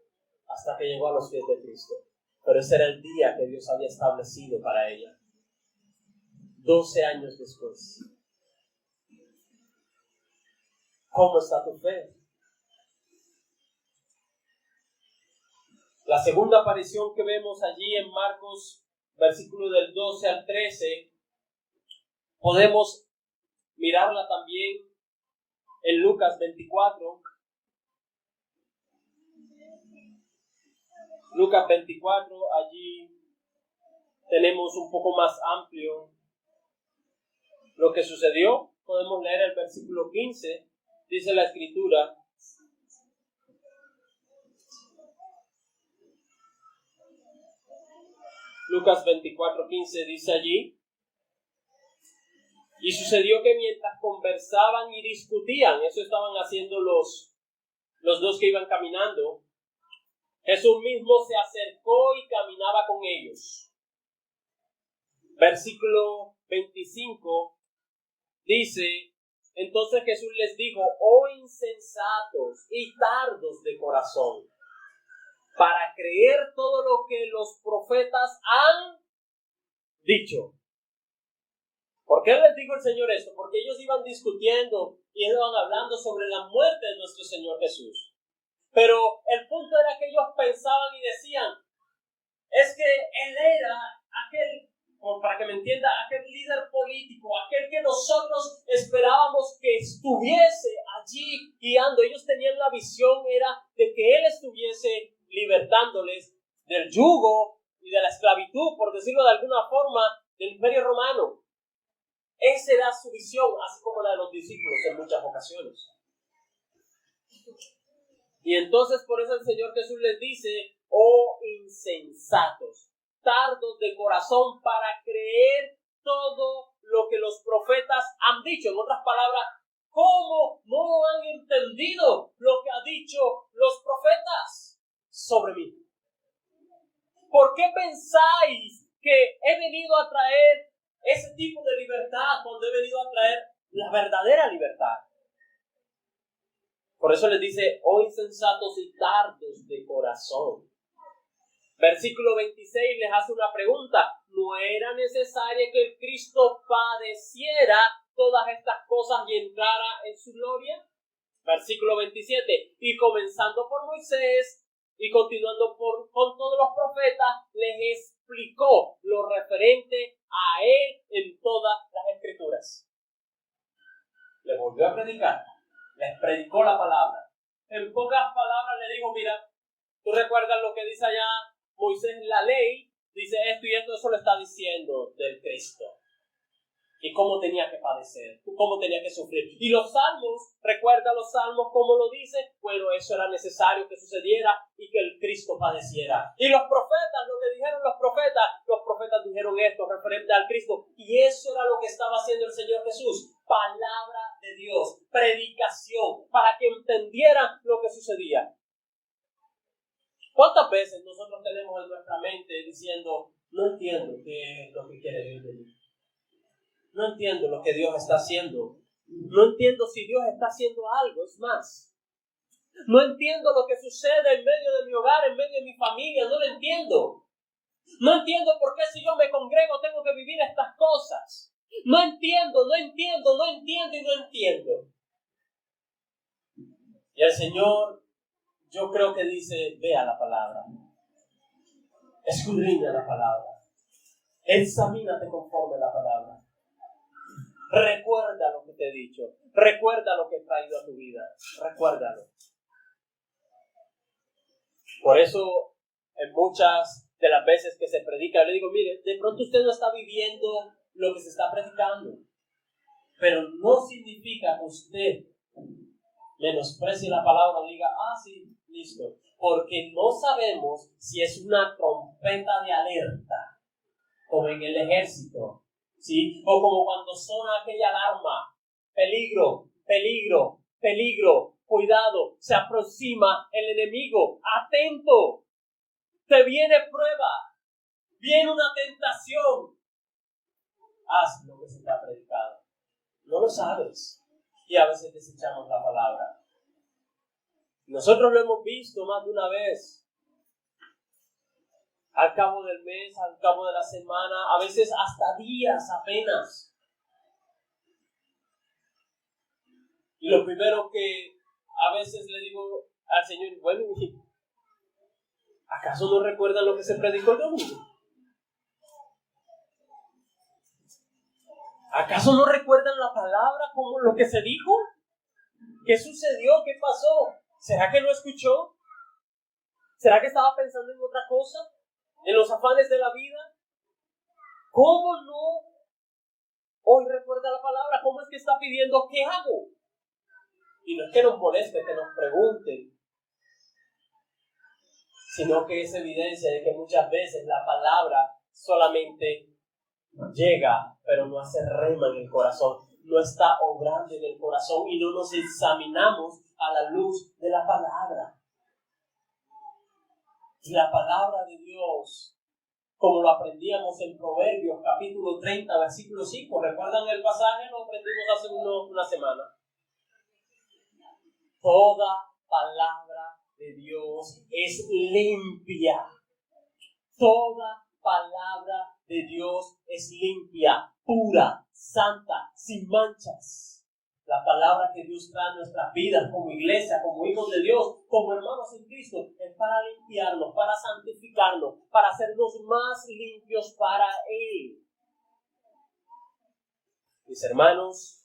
hasta que llegó a los pies de Cristo. Pero ese era el día que Dios había establecido para ella. 12 años después. ¿Cómo está tu fe? La segunda aparición que vemos allí en Marcos, versículo del 12 al 13, podemos mirarla también en Lucas 24. Lucas 24, allí tenemos un poco más amplio lo que sucedió. Podemos leer el versículo 15, dice la Escritura. Lucas 24:15 dice allí: y sucedió que mientras conversaban y discutían, eso estaban haciendo los dos que iban caminando, Jesús mismo se acercó y caminaba con ellos. Versículo 25 dice: entonces Jesús les dijo, oh insensatos y tardos de corazón, para creer todo lo que los profetas han dicho. ¿Por qué les dijo el Señor esto? Porque ellos iban discutiendo y iban hablando sobre la muerte de nuestro Señor Jesús. Pero el punto era que ellos pensaban y decían, es que Él era para que me entienda, aquel líder político, aquel que nosotros esperábamos que estuviese allí guiando. Ellos tenían la visión, era de que Él estuviese libertándoles del yugo y de la esclavitud, por decirlo de alguna forma, del Imperio Romano. Esa era su visión, así como la de los discípulos en muchas ocasiones. Y entonces por eso el Señor Jesús les dice: oh insensatos, tardos de corazón para creer todo lo que los profetas han dicho. En otras palabras, ¿cómo no han entendido lo que han dicho los profetas sobre mí? ¿Por qué pensáis que he venido a traer ese tipo de libertad cuando he venido a traer la verdadera libertad? Por eso les dice: oh insensatos y tardos de corazón. Versículo 26 les hace una pregunta: ¿no era necesario que el Cristo padeciera todas estas cosas y entrara en su gloria? Versículo 27, y comenzando por Moisés y continuando con todos los profetas, les explicó lo referente a él en todas las escrituras. Le volvió a predicar, les predicó la palabra. En pocas palabras le dijo: mira, tú recuerdas lo que dice allá Moisés en la ley, dice esto y esto, eso lo está diciendo del Cristo. Y cómo tenía que padecer, cómo tenía que sufrir. Y los salmos, recuerda los salmos cómo lo dice, bueno, eso era necesario que sucediera y que el Cristo padeciera. Y los profetas, lo que dijeron los profetas dijeron esto referente al Cristo. Y eso era lo que estaba haciendo el Señor Jesús. Palabra de Dios, predicación, para que entendieran lo que sucedía. ¿Cuántas veces nosotros tenemos en nuestra mente diciendo: no entiendo qué es lo que quiere Dios de mí? No entiendo lo que Dios está haciendo. No entiendo si Dios está haciendo algo. Es más, no entiendo lo que sucede en medio de mi hogar, en medio de mi familia. No lo entiendo. No entiendo por qué si yo me congrego tengo que vivir estas cosas. No entiendo. Y el Señor, yo creo que dice: vea la palabra. Escudriña la palabra. Examínate conforme la palabra. Recuerda lo que te he dicho. Recuerda lo que he traído a tu vida. Recuérdalo. Por eso, en muchas de las veces que se predica, le digo: mire, de pronto usted no está viviendo lo que se está predicando. Pero no significa que usted menosprecie la palabra o diga: sí, listo. Porque no sabemos si es una trompeta de alerta, como en el ejército. ¿Sí? O como cuando suena aquella alarma: peligro, peligro, peligro, cuidado, se aproxima el enemigo, atento, te viene prueba, viene una tentación. Haz lo que se te ha predicado. No lo sabes. Y a veces desechamos la palabra. Nosotros lo hemos visto más de una vez. Al cabo del mes, al cabo de la semana, a veces hasta días apenas. Y lo primero que a veces le digo al Señor: bueno, ¿acaso no recuerdan lo que se predicó el domingo? ¿Acaso no recuerdan la palabra como lo que se dijo? ¿Qué sucedió? ¿Qué pasó? ¿Será que no escuchó? ¿Será que estaba pensando en otra cosa? ¿En los afanes de la vida? ¿Cómo no hoy recuerda la palabra? ¿Cómo es que está pidiendo qué hago? Y no es que nos moleste, que nos pregunten, sino que es evidencia de que muchas veces la palabra solamente llega, pero no hace rema en el corazón, no está obrando en el corazón y no nos examinamos a la luz de la palabra. Y la palabra de Dios, como lo aprendíamos en Proverbios capítulo 30, versículo 5. ¿Recuerdan el pasaje? Lo aprendimos hace una semana. Toda palabra de Dios es limpia. Toda palabra de Dios es limpia, pura, santa, sin manchas. La palabra que Dios trae a nuestras vidas como iglesia, como hijos de Dios, como hermanos en Cristo, es para limpiarnos, para santificarnos. purificarnos, para hacernos más limpios para Él. Mis hermanos,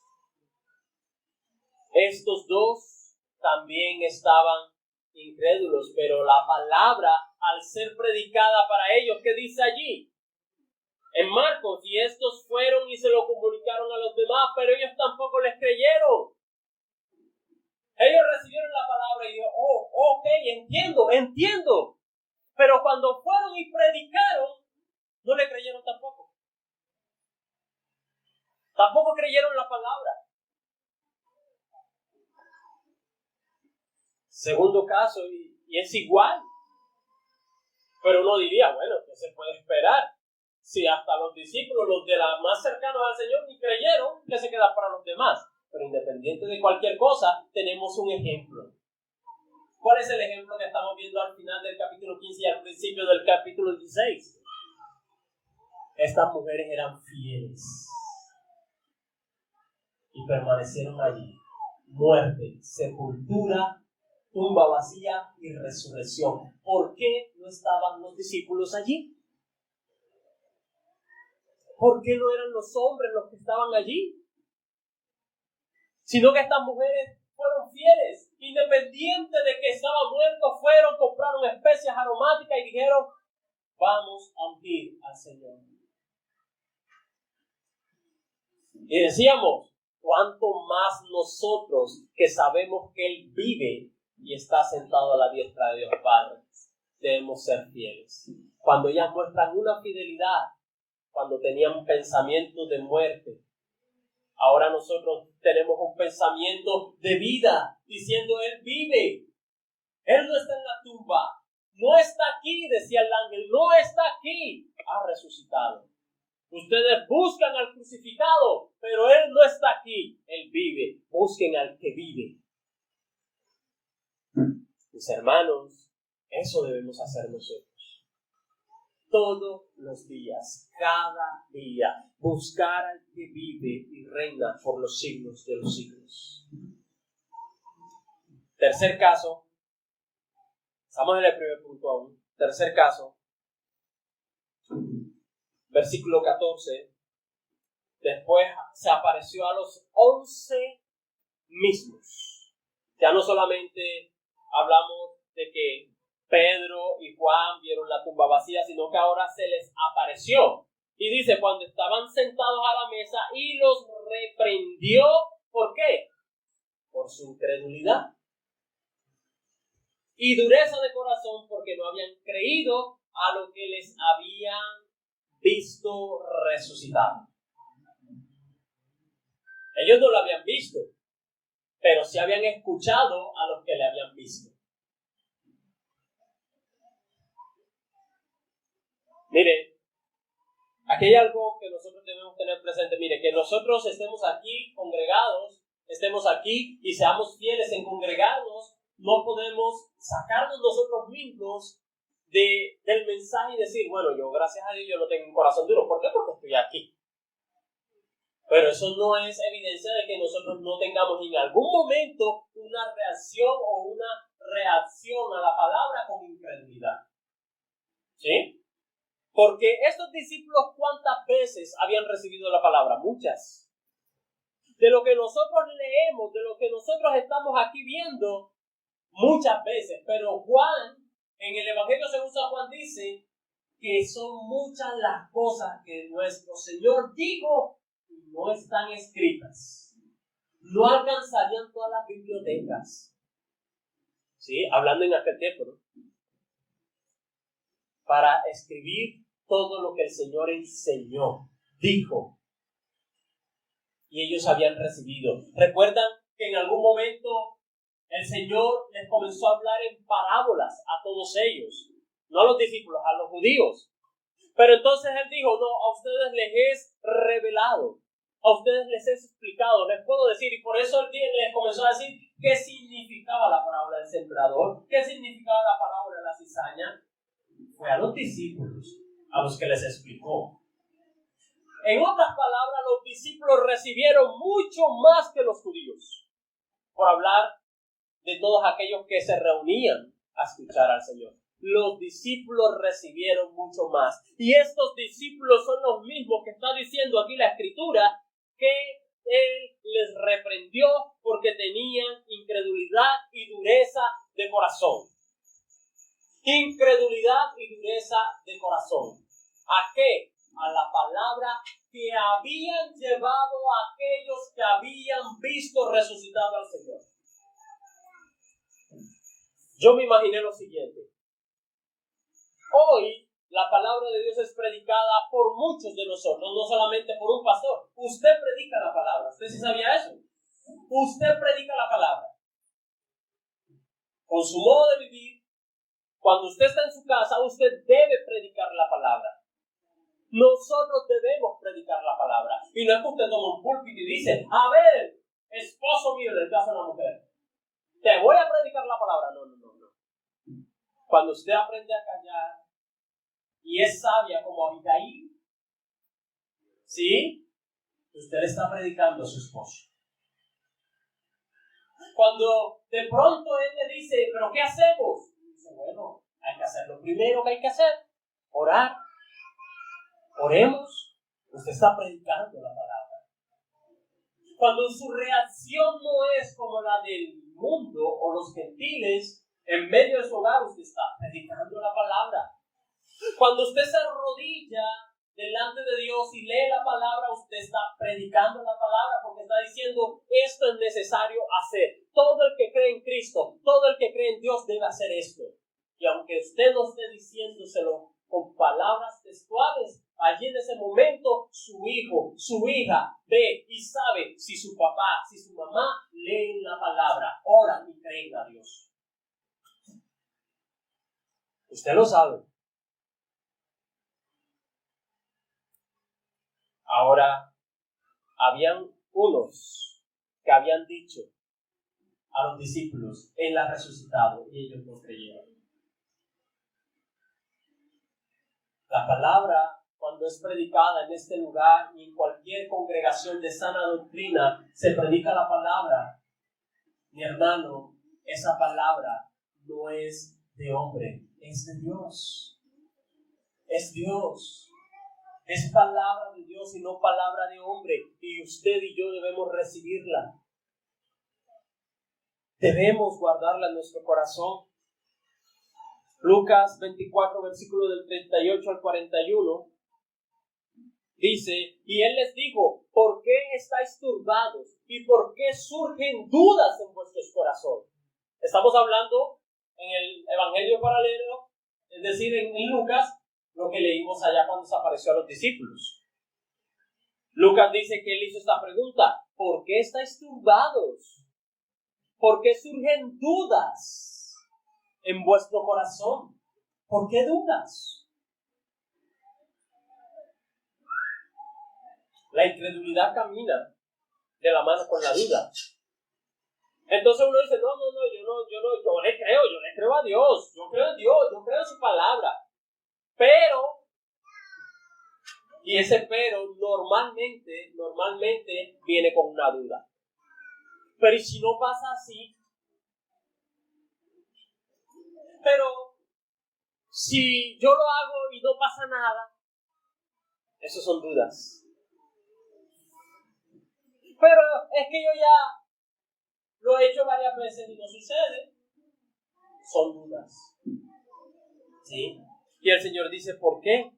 estos dos también estaban incrédulos, pero la palabra, al ser predicada para ellos, ¿qué dice allí? En Marcos, y estos fueron y se lo comunicaron a los demás, pero ellos tampoco les creyeron. Ellos recibieron la palabra y dijeron, ok, entiendo. Pero cuando fueron y predicaron, no le creyeron tampoco. Tampoco creyeron la palabra. Segundo caso, y es igual. Pero uno diría, bueno, ¿qué se puede esperar? Si hasta los discípulos, los de la más cercanos al Señor, ni creyeron, ¿qué se queda para los demás? Pero independiente de cualquier cosa, tenemos un ejemplo. ¿Cuál es el ejemplo que estamos viendo al final del capítulo 15 y al principio del capítulo 16? Estas mujeres eran fieles y permanecieron allí. Muerte, sepultura, tumba vacía y resurrección. ¿Por qué no estaban los discípulos allí? ¿Por qué no eran los hombres los que estaban allí? Sino que estas mujeres fueron fieles, independiente de que estaba muerto, fueron, compraron especias aromáticas y dijeron, vamos a ungir al Señor. Y decíamos, cuánto más nosotros que sabemos que Él vive y está sentado a la diestra de Dios Padre, debemos ser fieles. Cuando ellas muestran una fidelidad, cuando tenían pensamientos de muerte, ahora nosotros tenemos un pensamiento de vida, diciendo Él vive. Él no está en la tumba, no está aquí, decía el ángel, no está aquí, ha resucitado. Ustedes buscan al crucificado, pero Él no está aquí, Él vive. Busquen al que vive. Mis hermanos, eso debemos hacer nosotros. Todos los días, cada día, buscar al que vive y reina por los siglos de los siglos. Tercer caso, estamos en el primer punto aún. Tercer caso, versículo 14, después se apareció a los 11 mismos. Ya no solamente hablamos de que Pedro y Juan vieron la tumba vacía, sino que ahora se les apareció. Y dice, cuando estaban sentados a la mesa y los reprendió, ¿por qué? Por su incredulidad y dureza de corazón, porque no habían creído a lo que les habían visto resucitado. Ellos no lo habían visto, pero sí habían escuchado a los que le habían visto. Mire, aquí hay algo que nosotros debemos tener presente. Mire, que nosotros estemos aquí congregados, estemos aquí y seamos fieles en congregarnos, no podemos sacarnos nosotros mismos del mensaje y decir, bueno, yo gracias a Dios yo no tengo un corazón duro. ¿Por qué? Porque estoy aquí. Pero eso no es evidencia de que nosotros no tengamos en algún momento una reacción o una reacción a la palabra con incredulidad. ¿Sí? Porque estos discípulos, ¿cuántas veces habían recibido la palabra? Muchas. De lo que nosotros leemos, de lo que nosotros estamos aquí viendo, muchas veces. Pero Juan, en el Evangelio según San Juan, dice que son muchas las cosas que nuestro Señor dijo y no están escritas. No alcanzarían todas las bibliotecas. ¿Sí? Hablando en aquel tiempo, ¿no? Para escribir todo lo que el Señor enseñó, dijo, y ellos habían recibido. ¿Recuerdan que en algún momento el Señor les comenzó a hablar en parábolas a todos ellos? No a los discípulos, a los judíos. Pero entonces Él dijo, no, a ustedes les es revelado, a ustedes les es explicado, les puedo decir, y por eso Él les comenzó a decir qué significaba la parábola del sembrador, qué significaba la parábola de la cizaña. Fue a los discípulos a los que les explicó. En otras palabras, los discípulos recibieron mucho más que los judíos, por hablar de todos aquellos que se reunían a escuchar al Señor. los discípulos recibieron mucho más. Y estos discípulos son los mismos que está diciendo aquí la Escritura, que Él les reprendió porque tenían incredulidad y dureza de corazón. Incredulidad y dureza de corazón. ¿A qué? A la palabra que habían llevado a aquellos que habían visto resucitado al Señor. Yo me imaginé lo siguiente. Hoy la palabra de Dios es predicada por muchos de nosotros, no solamente por un pastor. Usted predica la palabra. ¿Usted sí sabía eso? Usted predica la palabra. Con su modo de vivir, cuando usted está en su casa, usted debe predicar la palabra. Nosotros debemos predicar la palabra. Y no es que usted toma un púlpito y dice, a ver, esposo mío, en el caso de la mujer, te voy a predicar la palabra. No. Cuando usted aprende a callar y es sabia como Abigail, ¿sí? Usted le está predicando a su esposo. Cuando de pronto él le dice, ¿pero qué hacemos? Y dice, bueno, hay que hacer lo primero que hay que hacer, orar. Oremos. Usted está predicando la palabra. Cuando su reacción no es como la del mundo o los gentiles, en medio de su hogar usted está predicando la palabra. Cuando usted se arrodilla delante de Dios y lee la palabra, usted está predicando la palabra porque está diciendo, esto es necesario hacer. Todo el que cree en Cristo, todo el que cree en Dios debe hacer esto. Y aunque usted no esté diciéndoselo con palabras textuales, allí en ese momento su hijo, su hija ve y sabe si su papá, si su mamá leen la palabra, oran y creen a Dios. Usted lo sabe. Ahora, habían unos que habían dicho a los discípulos, Él ha resucitado, y ellos no creyeron. La palabra, cuando es predicada en este lugar y en cualquier congregación de sana doctrina, se predica la palabra. Mi hermano, esa palabra no es de hombre, es de Dios. Es Dios. Es palabra de Dios y no palabra de hombre. Y usted y yo debemos recibirla. Debemos guardarla en nuestro corazón. Lucas 24, versículo del 38 al 41, dice, y Él les dijo, ¿por qué estáis turbados? ¿Y por qué surgen dudas en vuestros corazones? Estamos hablando en el Evangelio paralelo, es decir, en Lucas, lo que leímos allá cuando se apareció a los discípulos. Lucas dice que Él hizo esta pregunta, ¿por qué estáis turbados? ¿Por qué surgen dudas en vuestro corazón? ¿Por qué dudas? La incredulidad camina de la mano con la duda. Entonces uno dice, no, yo le creo a Dios, yo creo en Dios, yo creo en su palabra. Pero, y ese pero normalmente viene con una duda. Pero ¿y si no pasa así? Pero si yo lo hago y no pasa nada, esas son dudas. Pero es que yo ya lo he hecho varias veces y no sucede. Son dudas. ¿Sí? Y el Señor dice, ¿por qué?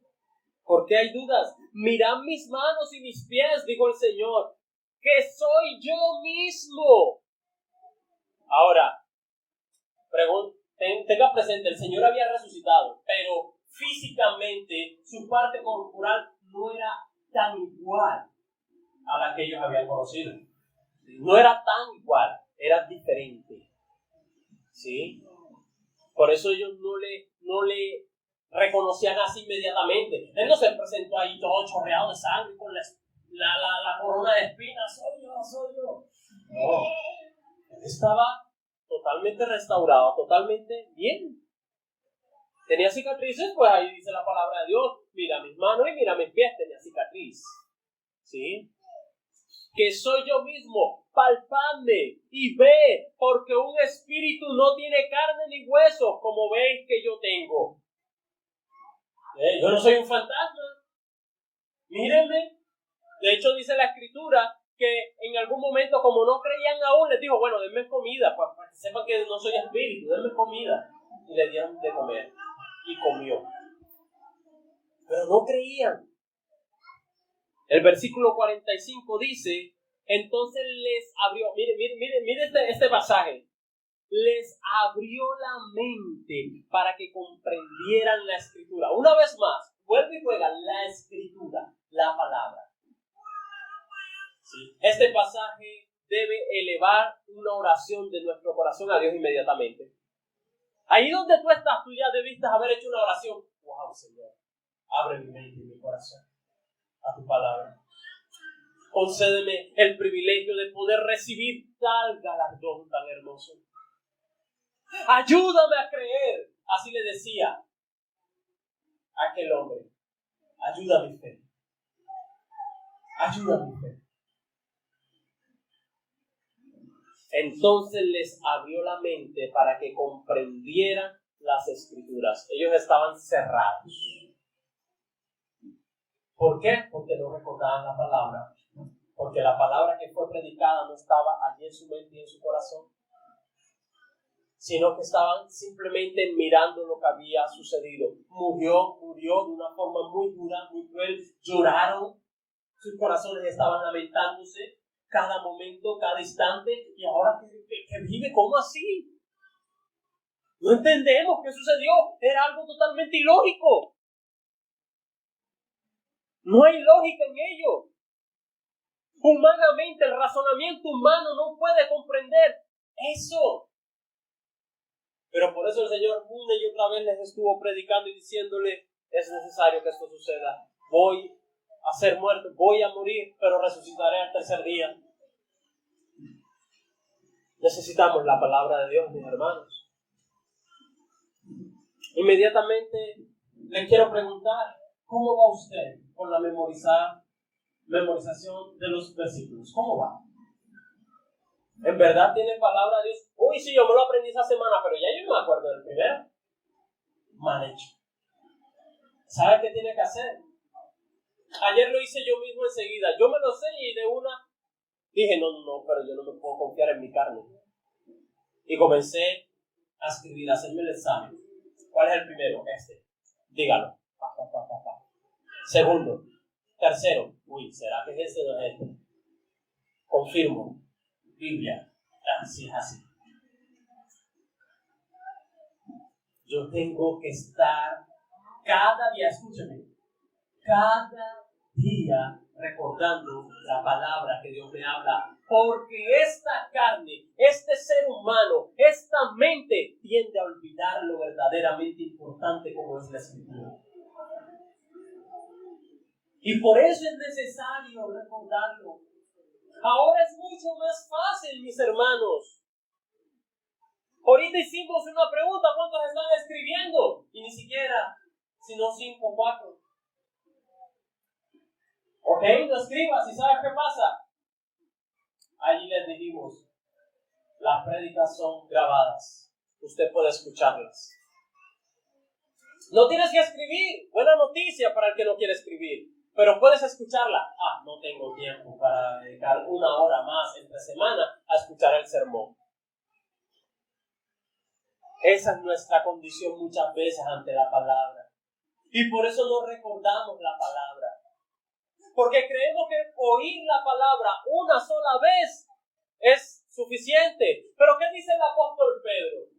¿Por qué hay dudas? Mirad mis manos y mis pies, dijo el Señor, que soy yo mismo. Ahora, tenga presente, el Señor había resucitado, pero físicamente su parte corporal no era tan igual a la que ellos habían conocido. No era tan igual, era diferente. ¿Sí? Por eso ellos no le reconocían así inmediatamente. Él no se presentó ahí todo chorreado de sangre con la corona de espinas. Soy yo. No. Él estaba totalmente restaurado, totalmente bien. ¿Tenía cicatrices? Pues ahí dice la palabra de Dios. Mira mis manos y mira mis pies, tenía cicatriz. ¿Sí? Que soy yo mismo, palpadme y ve, porque un espíritu no tiene carne ni hueso, como veis que yo tengo. Yo no soy un fantasma. Mírenme. De hecho, dice la Escritura que en algún momento, como no creían aún, les dijo, bueno, denme comida, para que sepan que no soy espíritu, denme comida. Y le dieron de comer. Y comió. Pero no creían. El versículo 45 dice, entonces les abrió, mire este pasaje, les abrió la mente para que comprendieran la Escritura. Una vez más, vuelve y juega la Escritura, la palabra. ¿Sí? Este pasaje debe elevar una oración de nuestro corazón a Dios inmediatamente. Ahí donde tú estás, tú ya debiste haber hecho una oración. Wow, Señor, abre mi mente y mi corazón a tu palabra. Concédeme el privilegio de poder recibir tal galardón tan hermoso. Ayúdame a creer. Así le decía a aquel hombre. Ayuda mi fe. Ayuda mi fe. Entonces les abrió la mente para que comprendieran las Escrituras. Ellos estaban cerrados. ¿Por qué? Porque no recordaban la palabra. Porque la palabra que fue predicada no estaba allí en su mente y en su corazón, sino que estaban simplemente mirando lo que había sucedido. Murió de una forma muy dura, muy cruel. Lloraron, sus corazones estaban lamentándose cada momento, cada instante. Y ahora que vive, ¿cómo así? No entendemos qué sucedió. Era algo totalmente ilógico. No hay lógica en ello. Humanamente, el razonamiento humano no puede comprender eso. Pero por eso el Señor una y otra vez les estuvo predicando y diciéndole, es necesario que esto suceda. Voy a ser muerto, voy a morir, pero resucitaré al tercer día. Necesitamos la palabra de Dios, mis hermanos. Inmediatamente les quiero preguntar, ¿cómo va usted con la memorización de los versículos? ¿Cómo va? ¿En verdad tiene palabra de Dios? Uy, sí, yo me lo aprendí esa semana, pero ya yo no me acuerdo del primero. Mal hecho. ¿Sabe qué tiene que hacer? Ayer lo hice yo mismo enseguida. Yo me lo sé y de una dije, no, pero yo no me puedo confiar en mi carne. Y comencé a escribir, a hacerme el examen. ¿Cuál es el primero? Dígalo. Segundo. Tercero. Uy, ¿será que es o no es este? Confirmo. Biblia. Así es así. Yo tengo que estar cada día, escúcheme, cada día recordando la palabra que Dios me habla, porque esta carne, este ser humano, esta mente tiende a olvidar lo verdaderamente importante como es la Escritura. Y por eso es necesario recordarlo. Ahora es mucho más fácil, mis hermanos. Ahorita hicimos una pregunta, ¿cuántos están escribiendo? Y ni siquiera, sino 5 o 4. Ok, no escribas y ¿sabes qué pasa? Allí les dijimos, las prédicas son grabadas. Usted puede escucharlas. No tienes que escribir. Buena noticia para el que no quiere escribir. Pero puedes escucharla. No tengo tiempo para dedicar 1 hora más entre semana a escuchar el sermón. Esa es nuestra condición muchas veces ante la palabra. Y por eso no recordamos la palabra. Porque creemos que oír la palabra una sola vez es suficiente. Pero ¿qué dice el apóstol Pedro?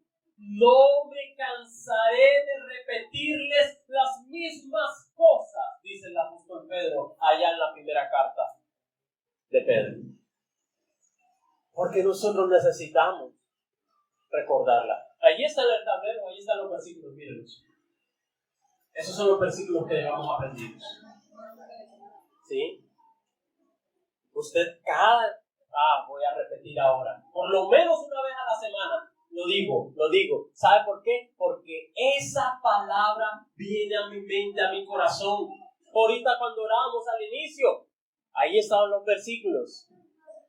No me cansaré de repetirles las mismas cosas, dice el apóstol Pedro, allá en la primera carta de Pedro. Porque nosotros necesitamos recordarla. Allí está el tablero, allí están los versículos, mírenlos. Esos son los versículos que llevamos aprendidos. ¿Sí? Usted voy a repetir ahora, por lo menos una vez a la semana. Lo digo. ¿Sabe por qué? Porque esa palabra viene a mi mente, a mi corazón. Ahorita cuando orábamos al inicio, ahí estaban los versículos.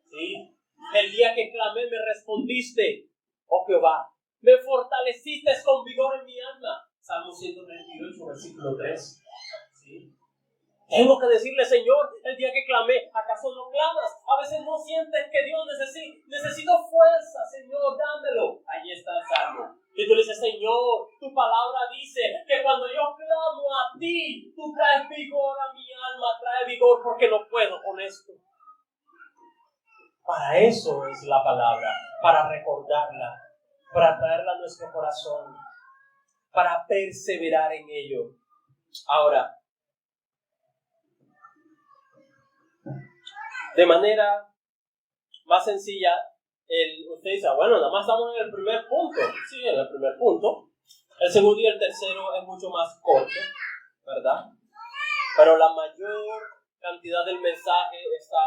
¿Sí? El día que clamé me respondiste, oh Jehová. Me fortaleciste con vigor en mi alma. Salmo 138, versículo 3. ¿Sí? Tengo que decirle, Señor, el día que clamé, ¿acaso no clamas? A veces no sientes que Dios necesito fuerza, Señor, dámelo. Ahí está el salmo. Y tú le dices, Señor, tu palabra dice que cuando yo clamo a ti, tú traes vigor a mi alma, trae vigor porque no puedo con esto. Para eso es la palabra, para recordarla, para traerla a nuestro corazón, para perseverar en ello. Ahora, de manera más sencilla, usted dice, bueno, nada más estamos en el primer punto. Sí, en el primer punto. El segundo y el tercero es mucho más corto, ¿verdad? Pero la mayor cantidad del mensaje está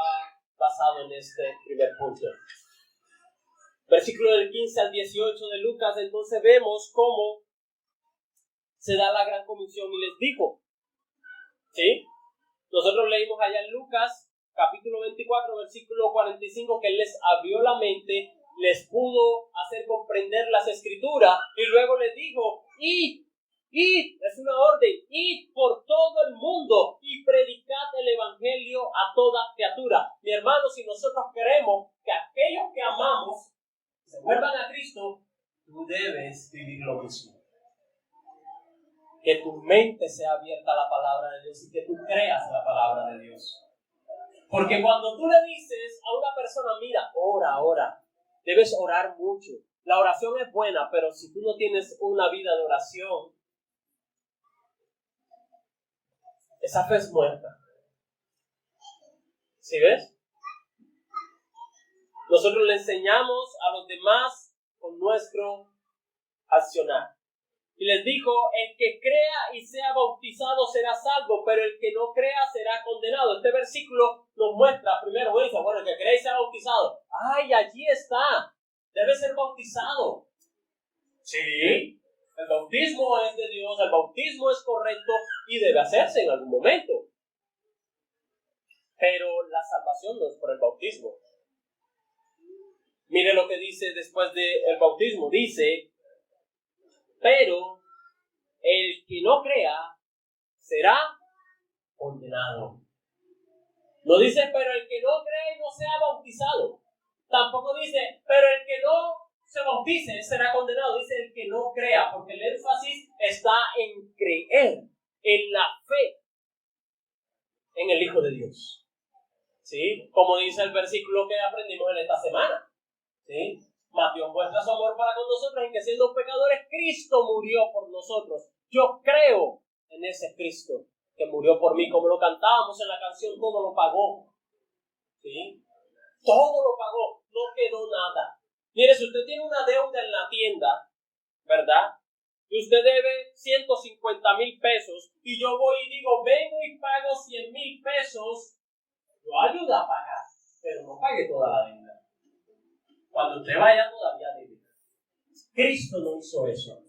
basado en este primer punto. Versículo del 15 al 18 de Lucas, entonces vemos cómo se da la gran comisión y les dijo, ¿sí? Nosotros leímos allá en Lucas, capítulo 24, versículo 45, que Él les abrió la mente, les pudo hacer comprender las escrituras, y luego les dijo, id, es una orden, id por todo el mundo y predicad el evangelio a toda criatura. Mi hermano, si nosotros queremos que aquellos que amamos se vuelvan a Cristo, tú debes vivir lo mismo. Que tu mente sea abierta a la palabra de Dios y que tú creas la palabra de Dios. Porque cuando tú le dices a una persona, mira, ora, debes orar mucho. La oración es buena, pero si tú no tienes una vida de oración, esa fe es muerta. ¿Sí ves? Nosotros le enseñamos a los demás con nuestro accionar. Y les dijo, el que crea y sea bautizado será salvo, pero el que no crea será condenado. Este versículo nos muestra, primero dice, bueno, el que crea y sea bautizado. ¡Ay, allí está! Debe ser bautizado. Sí, el bautismo es de Dios, el bautismo es correcto y debe hacerse en algún momento. Pero la salvación no es por el bautismo. Mire lo que dice después del bautismo. Dice, pero el que no crea será condenado. No dice, pero el que no cree y no sea bautizado. Tampoco dice, pero el que no se bautice será condenado. Dice el que no crea, porque el énfasis está en creer, en la fe, en el Hijo de Dios. ¿Sí? Como dice el versículo que aprendimos en esta semana. ¿Sí? Mateo muestra su amor para con nosotros en que siendo pecadores, Cristo murió por nosotros. Yo creo en ese Cristo que murió por mí, como lo cantábamos en la canción, todo lo pagó. ¿Sí? Todo lo pagó, no quedó nada. Mire, si usted tiene una deuda en la tienda, ¿verdad? Y usted debe 150,000 pesos, y yo voy y digo, vengo y pago 100,000 pesos, yo ayudo a pagar, pero no pague toda la deuda. Cuando usted vaya todavía debe. Cristo no hizo eso.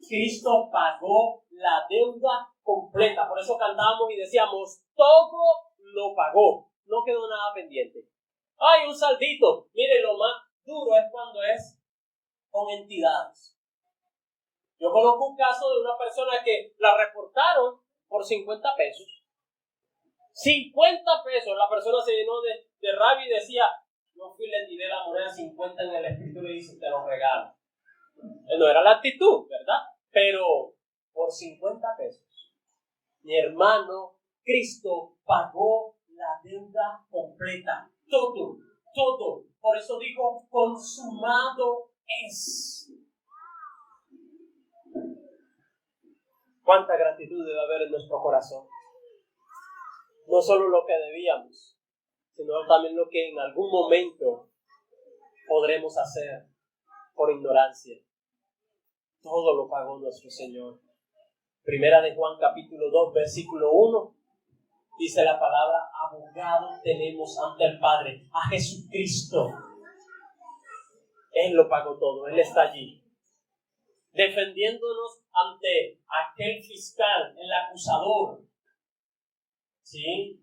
Cristo pagó la deuda completa. Por eso cantábamos y decíamos, todo lo pagó. No quedó nada pendiente. Hay un saldito. Mire, lo más duro es cuando es con entidades. Yo conozco un caso de una persona que la reportaron por 50 pesos. 50 pesos. La persona se llenó de rabia y decía, yo fui y le tiré la moneda 50 en el escritorio y dice, te lo regalo. No era la actitud, ¿verdad? Pero por 50 pesos. Mi hermano, Cristo pagó la deuda completa. Todo. Por eso digo, consumado es. ¿Cuánta gratitud debe haber en nuestro corazón? No solo lo que debíamos, sino también lo que en algún momento podremos hacer por ignorancia. Todo lo pagó nuestro Señor. Primera de Juan capítulo 2, versículo 1. Dice la palabra, abogado tenemos ante el Padre, a Jesucristo. Él lo pagó todo, Él está allí, defendiéndonos ante aquel fiscal, el acusador. ¿Sí?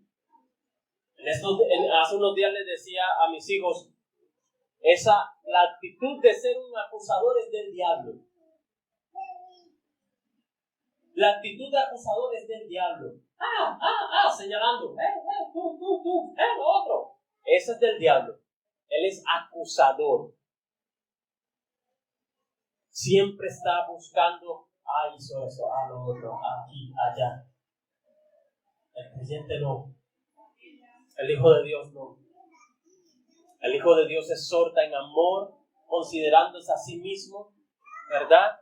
Hace unos días les decía a mis hijos, la actitud de ser un acusador es del diablo. La actitud de acusador es del diablo. señalando, tú, lo otro. Ese es del diablo. Él es acusador. Siempre está buscando, hizo eso, lo otro, aquí, allá. El creyente no. El Hijo de Dios no. El Hijo de Dios exhorta en amor, considerándose a sí mismo, ¿verdad?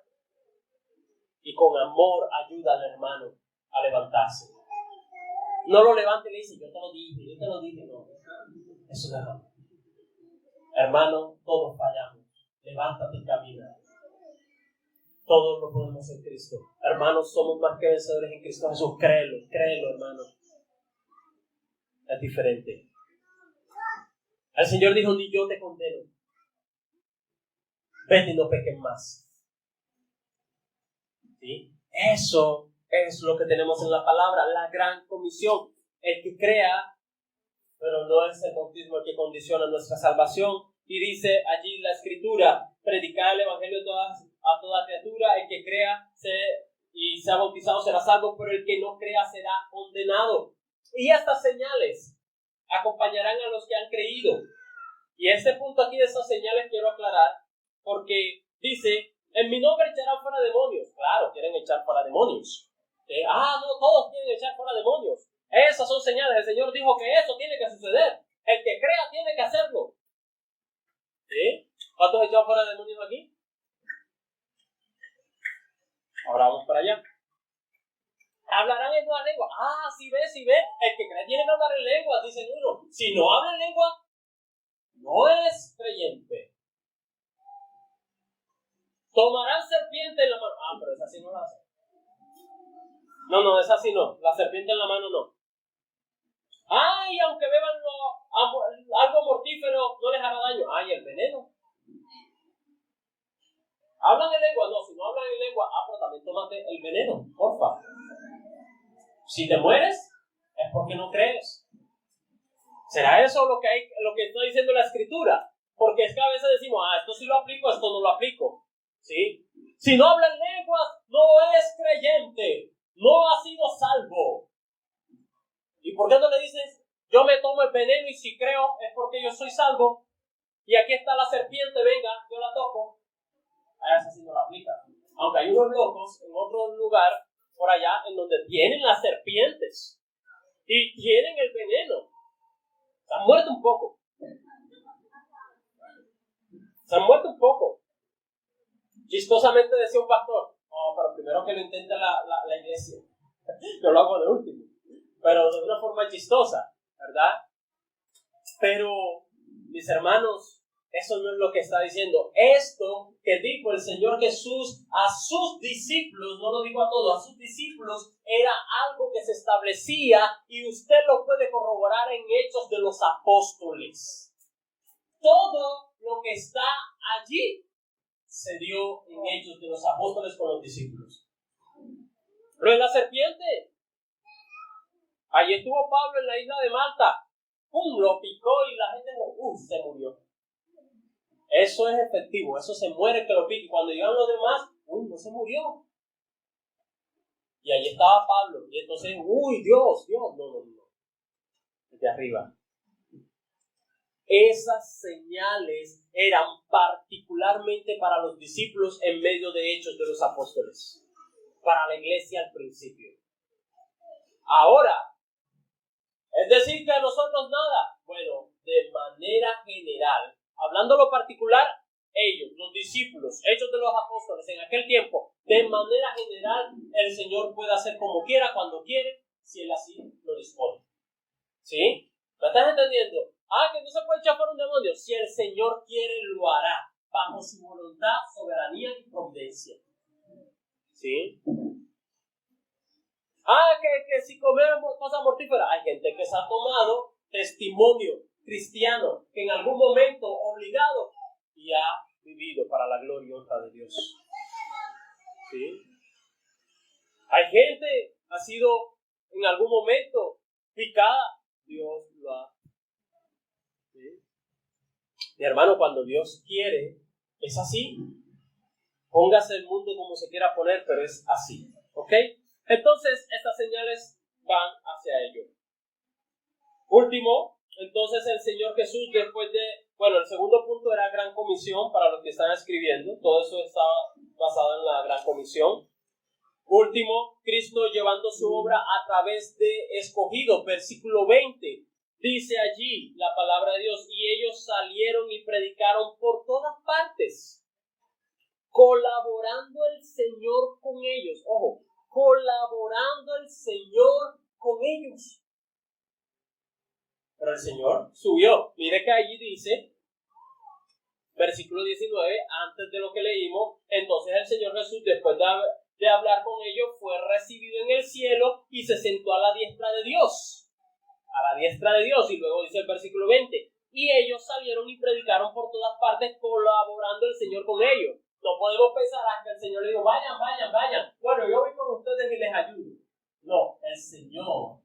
Y con amor ayuda al hermano a levantarse. No lo levante y le dice, yo te lo dije, no. Eso no. Hermano, todos fallamos. Levántate y camina. Todos lo podemos en Cristo. Hermanos, somos más que vencedores en Cristo Jesús. Créelo, hermano. Es diferente. El Señor dijo, ni yo te condeno. Vete y no peques más. ¿Sí? Eso es lo que tenemos en la palabra, la gran comisión. El que crea, pero no es el bautismo el que condiciona nuestra salvación. Y dice allí la Escritura, predicar el Evangelio a toda criatura, el que crea y sea bautizado será salvo, pero el que no crea será condenado. Y estas señales acompañarán a los que han creído. Y este punto aquí de estas señales quiero aclarar, porque dice, en mi nombre echarán fuera demonios. Claro, quieren echar fuera demonios. No, todos quieren echar fuera demonios. Esas son señales. El Señor dijo que eso tiene que suceder. El que crea tiene que hacerlo. ¿Sí? ¿Cuántos echaron fuera demonios aquí? Ahora vamos para allá. Hablarán en nueva lengua. Sí ve. El que cree tiene que hablar en lengua, dice uno. Si no habla en lengua, no es creyente. Tomarán serpiente en la mano. Pero esa sí no la hace. No, esa sí no. La serpiente en la mano no. Y aunque beban algo mortífero, no les hará daño. Y el veneno. ¿Hablan en lengua? No, si no hablan en lengua, pero también tómate el veneno, porfa. Si te mueres, es porque no crees. ¿Será eso lo que está diciendo la Escritura? Porque es que a veces decimos, esto sí lo aplico, esto no lo aplico. ¿Sí? Si no habla en lenguas, no es creyente. No ha sido salvo. ¿Y por qué no le dices, yo me tomo el veneno y si creo es porque yo soy salvo? Y aquí está la serpiente, venga, yo la toco. Esa sí no la aplica. Aunque hay unos locos en otro lugar, por allá, en donde tienen las serpientes. Y tienen el veneno. Se han muerto un poco. Chistosamente decía un pastor, pero primero que lo intente la iglesia. Yo lo hago de último. Pero de una forma chistosa, ¿verdad? Pero, mis hermanos, eso no es lo que está diciendo. Esto que dijo el Señor Jesús a sus discípulos, no lo digo a todos, a sus discípulos, era algo que se establecía y usted lo puede corroborar en Hechos de los Apóstoles. Todo lo que está allí se dio en Hechos de los Apóstoles con los discípulos. Lo de la serpiente. Allí estuvo Pablo en la isla de Malta. Lo picó y la gente se murió. Eso es efectivo, eso se muere que lo pique. Cuando llegan los demás, no se murió. Y allí estaba Pablo. Y entonces, Dios, no. Desde arriba. Esas señales eran particularmente para los discípulos en medio de Hechos de los Apóstoles. Para la iglesia al principio. Ahora, es decir que a nosotros nada. Bueno, de manera general, hablando lo particular, ellos, los discípulos, Hechos de los Apóstoles, en aquel tiempo, de manera general, el Señor puede hacer como quiera, cuando quiere, si Él así lo dispone. ¿Sí? ¿Me estás entendiendo? Que no se puede echar fuera un demonio. Si el Señor quiere, lo hará, bajo su voluntad, soberanía y providencia. ¿Sí? Que si comemos cosas mortíferas, hay gente que se ha tomado testimonio cristiano, que en algún momento obligado, y ha vivido para la gloria y honra de Dios. ¿Sí? Hay gente que ha sido en algún momento picada, Dios lo ha. ¿Sí? Mi hermano, cuando Dios quiere, es así. Póngase el mundo como se quiera poner, pero es así. ¿Ok? Entonces, estas señales van hacia ello. Último, entonces el Señor Jesús, después de, el segundo punto era Gran Comisión para los que están escribiendo, todo eso estaba basado en la Gran Comisión. Último, Cristo llevando su obra a través de escogidos, versículo 20, dice allí la palabra de Dios, y ellos salieron y predicaron por todas partes, colaborando el Señor con ellos, ojo, colaborando el Señor con ellos. Pero el Señor subió. Mire que allí dice, versículo 19, antes de lo que leímos, entonces el Señor Jesús, después de hablar con ellos, fue recibido en el cielo y se sentó a la diestra de Dios. A la diestra de Dios. Y luego dice el versículo 20, y ellos salieron y predicaron por todas partes, colaborando el Señor con ellos. No podemos pensar que el Señor le dijo, vayan. Bueno, yo voy con ustedes y les ayudo. No, el Señor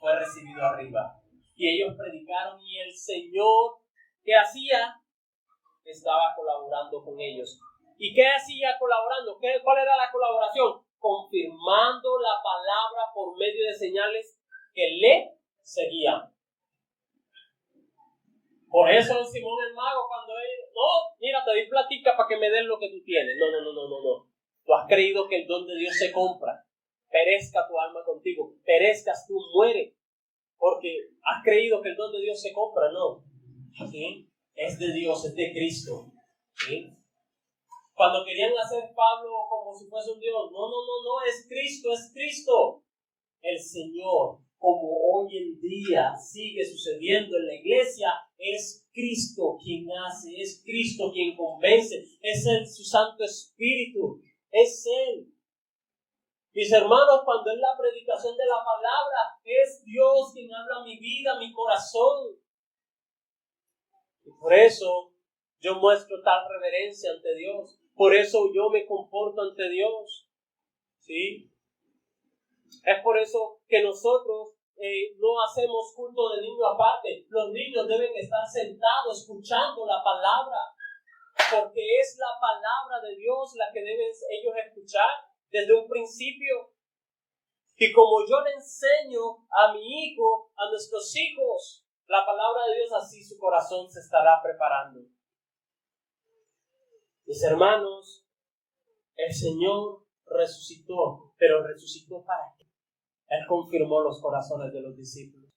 fue recibido arriba. Y ellos predicaron y el Señor, ¿qué hacía? Estaba colaborando con ellos. ¿Y qué hacía colaborando? ¿Cuál era la colaboración? Confirmando la palabra por medio de señales que le seguían. Por eso Simón el mago, cuando él, mira, te doy platica para que me den lo que tú tienes. No. Tú has creído que el don de Dios se compra. Perezca tu alma contigo. Perezcas tú, muere. Porque has creído que el don de Dios se compra. No. ¿Sí? Es de Dios, es de Cristo. ¿Sí? Cuando querían hacer Pablo como si fuese un Dios. No, es Cristo. El Señor, como hoy en día sigue sucediendo en la iglesia, es Cristo quien hace, es Cristo quien convence, es su Santo Espíritu, es Él. Mis hermanos, cuando es la predicación de la palabra, es Dios quien habla a mi vida, a mi corazón. Y por eso yo muestro tal reverencia ante Dios. Por eso yo me comporto ante Dios. ¿Sí? Es por eso que nosotros no hacemos culto de niño aparte. Los niños deben estar sentados escuchando la palabra. Porque es la palabra de Dios la que deben ellos escuchar desde un principio. Y como yo le enseño a mi hijo, a nuestros hijos, la palabra de Dios, así su corazón se estará preparando. Mis hermanos, el Señor resucitó, pero resucitó ¿para qué? Él confirmó los corazones de los discípulos.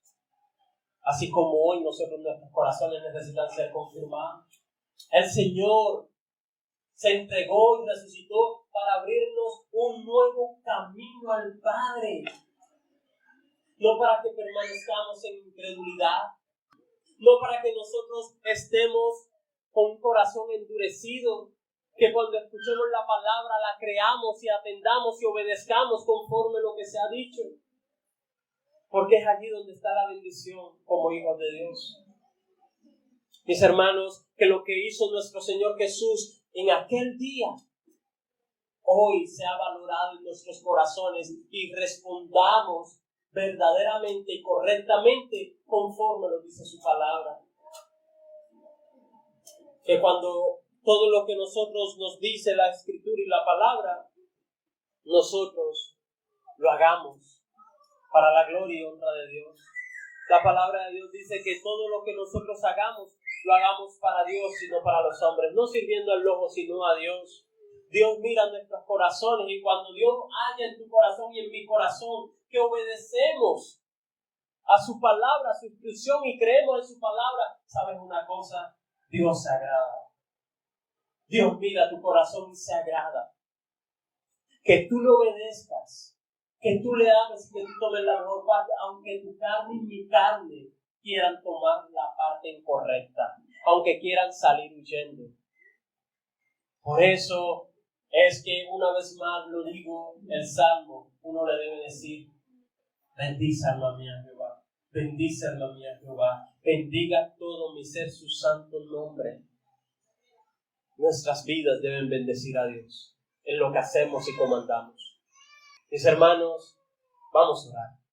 Así como hoy nuestros corazones necesitan ser confirmados. El Señor se entregó y resucitó para abrirnos un nuevo camino al Padre. No para que permanezcamos en incredulidad. No para que nosotros estemos con un corazón endurecido. Que cuando escuchemos la palabra la creamos y atendamos y obedezcamos conforme lo que se ha dicho. Porque es allí donde está la bendición como hijos de Dios. Mis hermanos, que lo que hizo nuestro Señor Jesús en aquel día, hoy se ha valorado en nuestros corazones y respondamos verdaderamente y correctamente conforme lo dice su palabra. Que cuando todo lo que nosotros nos dice la Escritura y la palabra, nosotros lo hagamos para la gloria y honra de Dios. La palabra de Dios dice que todo lo que nosotros hagamos, lo hagamos para Dios y no para los hombres, no sirviendo al ojo sino a Dios. Dios mira nuestros corazones y cuando Dios haya en tu corazón y en mi corazón que obedecemos a su palabra, a su instrucción y creemos en su palabra, ¿sabes una cosa? Dios se agrada. Dios mira tu corazón y se agrada. Que tú lo obedezcas, que tú le ames y que tú tomes la mejor parte, aunque tu carne y mi carne quieran tomar la parte incorrecta, aunque quieran salir huyendo. Por eso es que una vez más lo digo, el Salmo, uno le debe decir, bendice alma mía Jehová, bendice alma mía Jehová, bendiga todo mi ser su santo nombre. Nuestras vidas deben bendecir a Dios en lo que hacemos y comandamos. Mis hermanos, vamos a orar.